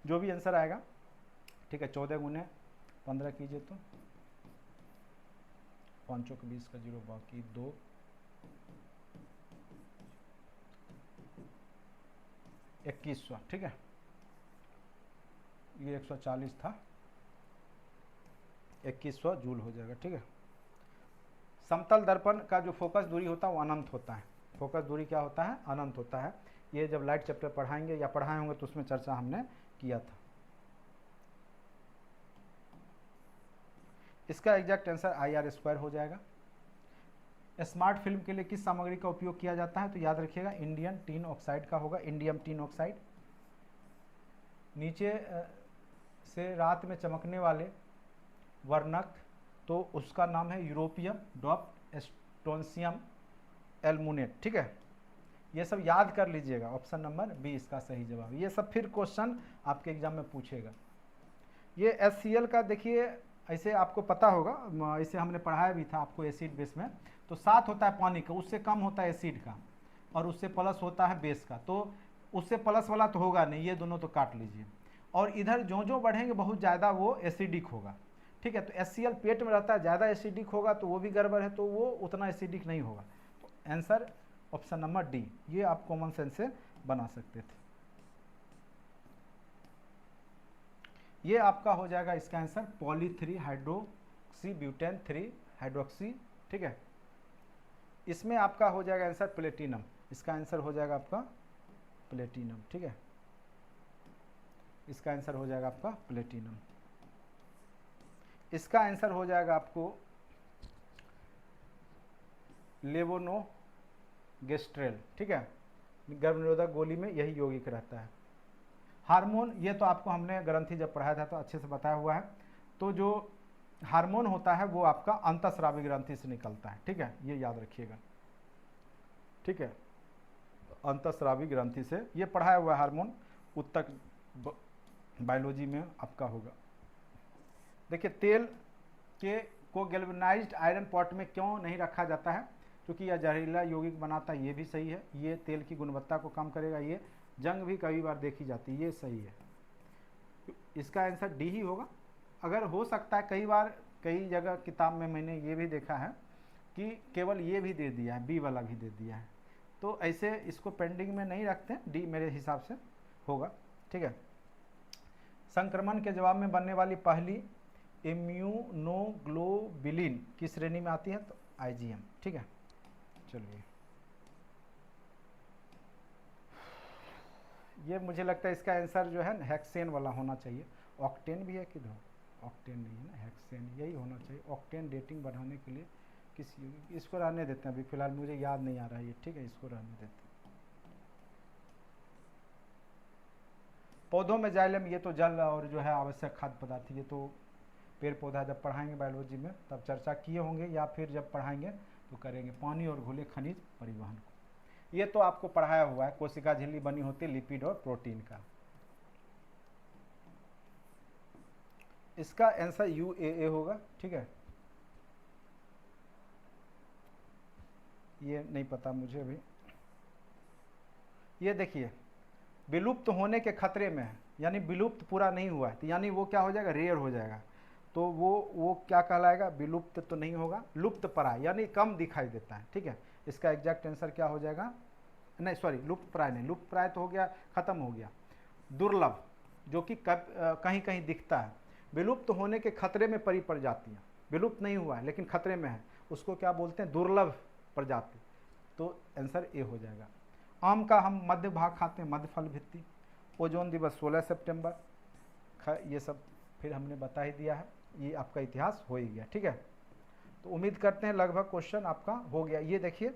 जो भी आंसर आएगा। ठीक है, 14 × 15 कीजिए तो 5 × 20 का 0 बाकी 2, 2100। ठीक है, ये 140 था, 2100 जूल हो जाएगा। ठीक है, समतल दर्पण का जो फोकस दूरी होता है वो अनंत होता है। फोकस दूरी क्या होता है? अनंत होता है। ये जब लाइट चैप्टर पढ़ाएंगे या पढ़ाए होंगे तो उसमें चर्चा हमने किया था। इसका एग्जैक्ट आंसर IR² हो जाएगा। स्मार्ट फिल्म के लिए किस सामग्री का उपयोग किया जाता है? तो याद रखिएगा, इंडियम टिन ऑक्साइड का होगा, इंडियम टिन ऑक्साइड। नीचे से रात में चमकने वाले वर्णक, तो उसका नाम है यूरोपियम डॉप्ट स्ट्रोंसियम एल्मुनेट। ठीक है, ये सब याद कर लीजिएगा। ऑप्शन नंबर बी इसका सही जवाब। ये सब फिर क्वेश्चन आपके एग्जाम में पूछेगा। ये HCl का देखिए, ऐसे आपको पता होगा, इसे हमने पढ़ाया भी था आपको एसिड बेस में। तो 7 होता है पानी का, उससे कम होता है एसिड का, और उससे प्लस होता है बेस का। तो उससे प्लस वाला तो होगा नहीं, ये दोनों तो काट लीजिए। और इधर जो जो बढ़ेंगे बहुत ज़्यादा वो एसिडिक होगा। ठीक है, तो HCl पेट में रहता है, ज़्यादा एसिडिक होगा तो वो भी गड़बड़ है, तो वो उतना एसिडिक नहीं होगा। तो आंसर ऑप्शन नंबर डी, ये आप कॉमन सेंस से बना सकते थे। ये आपका हो जाएगा इसका answer poly 3 hydroxy butane 3 hydroxy. ठीक है, इसमें आपका हो जाएगा आंसर प्लेटिनम। इसका आंसर हो जाएगा आपका प्लेटिनम। ठीक है, इसका आंसर हो जाएगा आपका प्लेटिनम। इसका आंसर हो जाएगा आपको लेवोनोगेस्ट्रेल। ठीक है, गर्भनिरोधक गोली में यही यौगिक रहता है। हार्मोन, ये तो आपको हमने ग्रंथि जब पढ़ाया था तो अच्छे से बताया हुआ है। तो जो हार्मोन होता है वो आपका अंतःस्रावी ग्रंथि से निकलता है। ठीक है, ये याद रखिएगा। ठीक है, अंतःस्रावी ग्रंथि से ये पढ़ाया हुआ हार्मोन उत्तक बायोलॉजी में आपका होगा। देखिए, तेल के को गैल्वेनाइज्ड आयरन पॉट में क्यों नहीं रखा जाता है? क्योंकि यह जहरीला यौगिक बनाता है, ये भी सही है। ये तेल की गुणवत्ता को कम करेगा, ये जंग भी कई बार देखी जाती है, ये सही है। इसका आंसर डी ही होगा। अगर हो सकता है कई बार कई जगह किताब में मैंने ये भी देखा है कि केवल ये भी दे दिया है, बी वाला भी दे दिया है, तो ऐसे इसको पेंडिंग में नहीं रखते, डी मेरे हिसाब से होगा। ठीक है, संक्रमण के जवाब में बनने वाली पहली इम्यूनोग्लोबुलिन किस श्रेणी में आती है? तो IgM। ठीक है, चलिए, ये मुझे लगता है इसका आंसर जो है ना हेक्सेन वाला होना चाहिए। ऑक्टेन भी है किधर? ऑक्टेन नहीं है ना, हेक्सेन यही होना चाहिए। ऑक्टेन डेटिंग बढ़ाने के लिए किस यौगिक, इसको रहने देते हैं अभी फिलहाल, मुझे याद नहीं आ रहा है ये। ठीक है, इसको रहने देते हैं। पौधों में जाइलम, ये तो जल और जो है आवश्यक खाद्य पदार्थ, ये तो पेड़ पौधा जब पढ़ाएंगे बायोलॉजी में तब चर्चा किए होंगे, या फिर जब पढ़ाएंगे तो करेंगे। पानी और घुले खनिज परिवहन को, ये तो आपको पढ़ाया हुआ है। कोशिका झिल्ली बनी होती है लिपिड और प्रोटीन का। इसका आंसर UAA होगा। ठीक है, ये नहीं पता मुझे अभी। ये देखिए, विलुप्त होने के खतरे में है, यानी विलुप्त पूरा नहीं हुआ है, तो यानी वो क्या हो जाएगा? रेयर हो जाएगा। तो वो क्या कहलाएगा? विलुप्त तो नहीं होगा, लुप्त प्राय, यानी कम दिखाई देता है। ठीक है, इसका एग्जैक्ट आंसर क्या हो जाएगा? नहीं सॉरी, लुप्त प्राय नहीं, लुप्त प्राय तो हो गया, खत्म हो गया। दुर्लभ, जो कि कहीं कहीं दिखता है। विलुप्त होने के खतरे में परी प्रजातियाँ, विलुप्त नहीं हुआ है लेकिन खतरे में है, उसको क्या बोलते हैं? दुर्लभ प्रजाति। तो आंसर ए हो जाएगा। आम का हम मध्य भाग खाते हैं, मध्य फल भित्ति। ओजोन दिवस 16 सितंबर, ये सब फिर हमने बता ही दिया है, ये आपका इतिहास हो ही गया। ठीक है, तो उम्मीद करते हैं लगभग क्वेश्चन आपका हो गया। ये देखिए,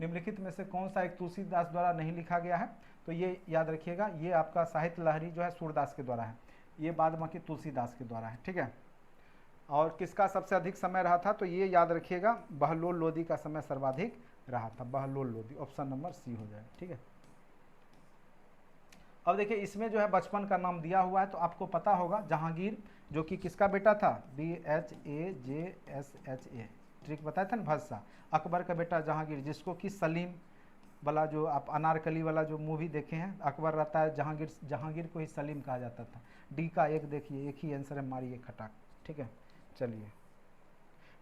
निम्नलिखित में से कौन सा एक तुलसीदास द्वारा नहीं लिखा गया है, तो ये याद रखिएगा, ये आपका साहित्य लहरी जो है सूरदास के द्वारा है, ये बाद बाकी तुलसीदास के द्वारा है, ठीक है। और किसका सबसे अधिक समय रहा था, तो ये याद रखिएगा बहलोल लोदी का समय सर्वाधिक रहा था, Bahlol Lodi, option number C हो जाएगा, ठीक है। अब देखिए इसमें जो है बचपन का नाम दिया हुआ है, तो आपको पता होगा जहांगीर, जो कि किसका बेटा था, BHAJSHA, ट्रिक बताया था ना भदसा, अकबर का बेटा जहांगीर, जिसको कि सलीम वाला जो आप अनारकली वाला जो मूवी देखे हैं, अकबर रहता है जहांगीर, जहांगीर को ही सलीम कहा जाता था। डी का एक देखिए, एक ही आंसर है, मारिए खटाक, ठीक है। चलिए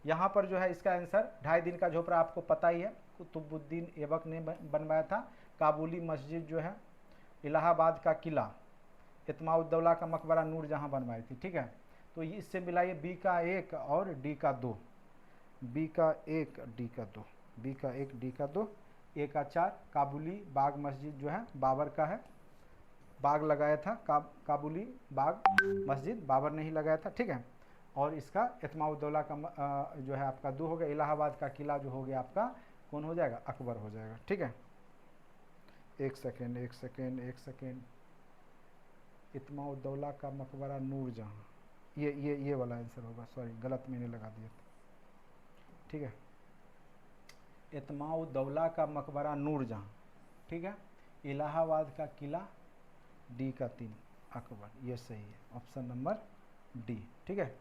यहाँ पर जो है इसका आंसर 2.5 दिन का झोपड़ा आपको पता ही है, कुतुबुद्दीन ऐबक ने बनवाया था। काबुली मस्जिद जो है, इलाहाबाद का किला, इत्माउद्दौला का मकबरा नूरजहां बनवाई थी, ठीक है। तो इससे मिलाइए बी का 1 और डी का 2, बी का 1 डी का 2, बी का 1 डी का 2, ए का 4, काबुली बाग मस्जिद जो है बाबर का है, बाग लगाया था, काबुली बाग मस्जिद बाबर ने ही लगाया था, ठीक है। और इसका इत्माउद्दौला का जो है आपका 2 हो गया, इलाहाबाद का किला जो हो गया आपका कौन हो जाएगा, अकबर हो जाएगा, ठीक है। एक सेकेंड, इत्माउद्दौला का मकबरा नूरजहां, ये वाला आंसर होगा, सॉरी गलत मैंने लगा दिया था, ठीक है। इत्माउद्दौला का मकबरा नूरजहां, ठीक है। इलाहाबाद का किला, डी का 3 अकबर, ये सही है, ऑप्शन नंबर डी, ठीक है।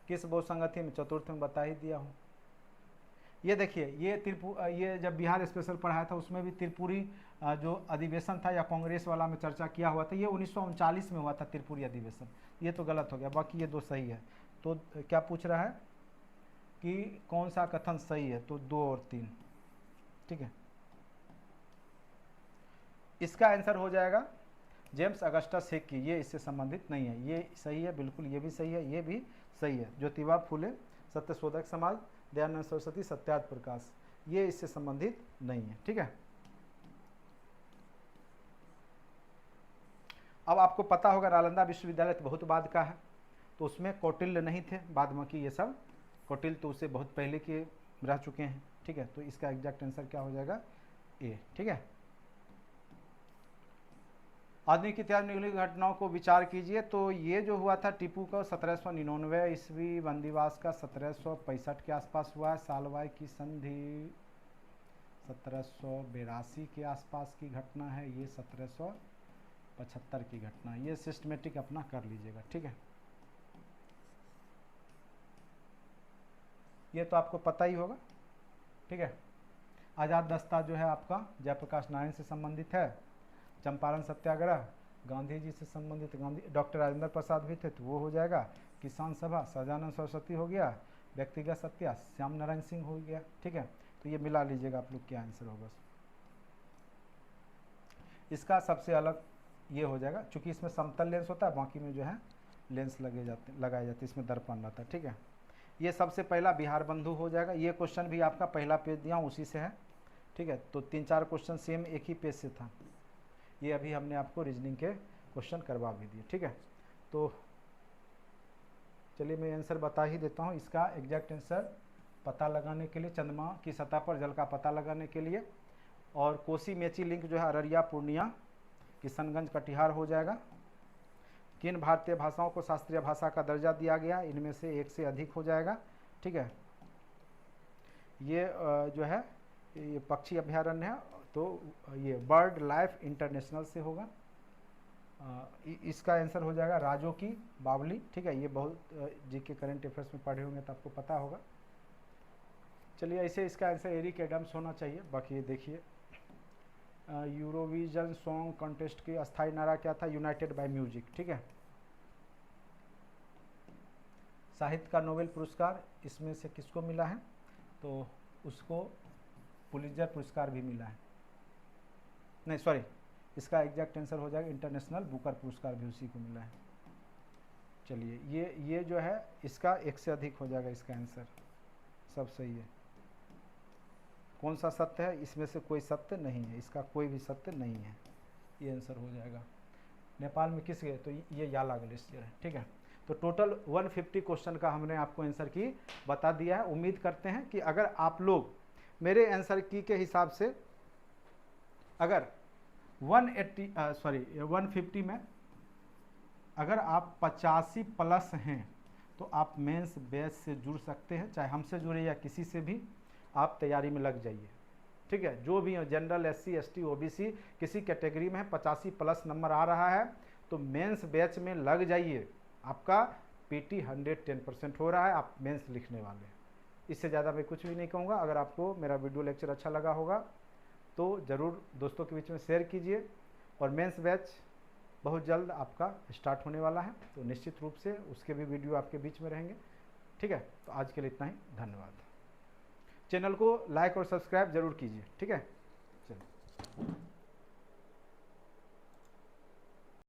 किस बहुसंगति में, चतुर्थ में बता ही दिया हूँ। ये देखिए, ये जब बिहार स्पेशल पढ़ाया था उसमें भी त्रिपुरी जो अधिवेशन था या कांग्रेस वाला में चर्चा किया हुआ था, ये 1939 में हुआ था त्रिपुरी अधिवेशन, ये तो गलत हो गया, बाकी ये 2 सही है। तो क्या पूछ रहा है कि कौन सा कथन सही है, तो 2 और 3, ठीक है। इसका आंसर हो जाएगा जेम्स अगस्टस हिक की, ये इससे संबंधित नहीं है, ये सही है बिल्कुल, ये भी सही है, ये भी सही है। ज्योतिबा फुले सत्यशोधक समाज, दयानंद सरस्वती सत्यार्थ प्रकाश, ये इससे संबंधित नहीं है, ठीक है। अब आपको पता होगा नालंदा विश्वविद्यालय तो बहुत बाद का है, तो उसमें कौटिल्य नहीं थे, बाद में की ये सब कौटिल्य तो उससे बहुत पहले के रह चुके हैं, ठीक है। तो इसका एग्जैक्ट आंसर क्या हो जाएगा, ए, ठीक है। आधुनिक इतिहास में निम्नलिखित घटनाओं को विचार कीजिए, तो ये जो हुआ था टीपू का 1799 ईस्वी, बंदीवास का 1765 के आसपास हुआ है, सालवाई की संधि 1782 के आसपास की घटना है, ये 1775 की घटना, ये सिस्टमेटिक अपना कर लीजिएगा, ठीक है। ये तो आपको पता ही होगा, ठीक है। आज़ाद दस्ता जो है आपका जयप्रकाश नारायण से संबंधित है, चंपारण सत्याग्रह गांधी जी से संबंधित, गांधी, डॉक्टर राजेंद्र प्रसाद भी थे तो वो हो जाएगा, किसान सभा सदानंद सरस्वती हो गया, व्यक्तिगत सत्या श्याम नारायण सिंह हो गया, ठीक है। तो ये मिला लीजिएगा आप लोग, क्या आंसर होगा इसका, सबसे अलग ये हो जाएगा, चूंकि इसमें समतल लेंस होता है, बाकी में जो है लेंस लगाए जाते, इसमें दर्पण रहता है, ठीक है। ये सबसे पहला बिहार बंधु हो जाएगा, ये क्वेश्चन भी आपका पहला पेज दिया हूँ उसी से है, ठीक है। तो 3-4 क्वेश्चन सेम एक ही पेज से था, ये अभी हमने आपको रीजनिंग के क्वेश्चन करवा भी दिए, ठीक है। तो चलिए मैं आंसर बता ही देता हूँ इसका एग्जैक्ट आंसर पता लगाने के लिए, चंद्रमा की सतह पर जल का पता लगाने के लिए, और कोसी मेची लिंक जो है अररिया पूर्णिया किशनगंज कटिहार हो जाएगा। किन भारतीय भाषाओं को शास्त्रीय भाषा का दर्जा दिया गया, इनमें से एक से अधिक हो जाएगा, ठीक है। ये जो है ये पक्षी अभ्यारण्य है, तो ये बर्ड लाइफ इंटरनेशनल से होगा, इसका आंसर हो जाएगा राजो की बावली, ठीक है। ये बहुत जीके करंट अफेयर्स में पढ़े होंगे तो आपको पता होगा। चलिए ऐसे इसका आंसर एरिक एडम्स होना चाहिए। बाकी ये देखिए यूरोविजन सॉन्ग कॉन्टेस्ट की अस्थायी नारा क्या था, यूनाइटेड बाय म्यूजिक, ठीक है। साहित्य का नोबेल पुरस्कार इसमें से किसको मिला है, तो उसको पुलित्जर पुरस्कार भी मिला है, नहीं सॉरी, इसका एग्जैक्ट आंसर हो जाएगा इंटरनेशनल बुकर पुरस्कार भी उसी को मिला है। चलिए ये जो है इसका एक से अधिक हो जाएगा, इसका आंसर सब सही है। कौन सा सत्य है, इसमें से कोई सत्य नहीं है, इसका कोई भी सत्य नहीं है, ये आंसर हो जाएगा। नेपाल में किस गए, तो ये याला ग्लेशियर है, ठीक है। तो टोटल 150 क्वेश्चन का हमने आपको आंसर की बता दिया है। उम्मीद करते हैं कि अगर आप लोग मेरे आंसर की के हिसाब से अगर 150 में अगर आप 85 प्लस हैं तो आप मेंस बैच से जुड़ सकते हैं, चाहे हमसे जुड़े या किसी से भी आप तैयारी में लग जाइए। ठीक है, जो भी जनरल, एससी, एसटी, ओबीसी किसी कैटेगरी में 85 प्लस नंबर आ रहा है तो मेंस बैच में लग जाइए। आपका पीटी 110% हो रहा है, आप मेंस लिखने वाले हैं। इससे ज़्यादा मैं कुछ भी नहीं कहूँगा। अगर आपको मेरा वीडियो लेक्चर अच्छा लगा होगा तो ज़रूर दोस्तों के बीच में शेयर कीजिए। और मेंस बैच बहुत जल्द आपका स्टार्ट होने वाला है, तो निश्चित रूप से उसके भी वीडियो आपके बीच में रहेंगे। ठीक है, तो आज के लिए इतना ही, धन्यवाद। चैनल को लाइक और सब्सक्राइब जरूर कीजिए। ठीक है, चलिए।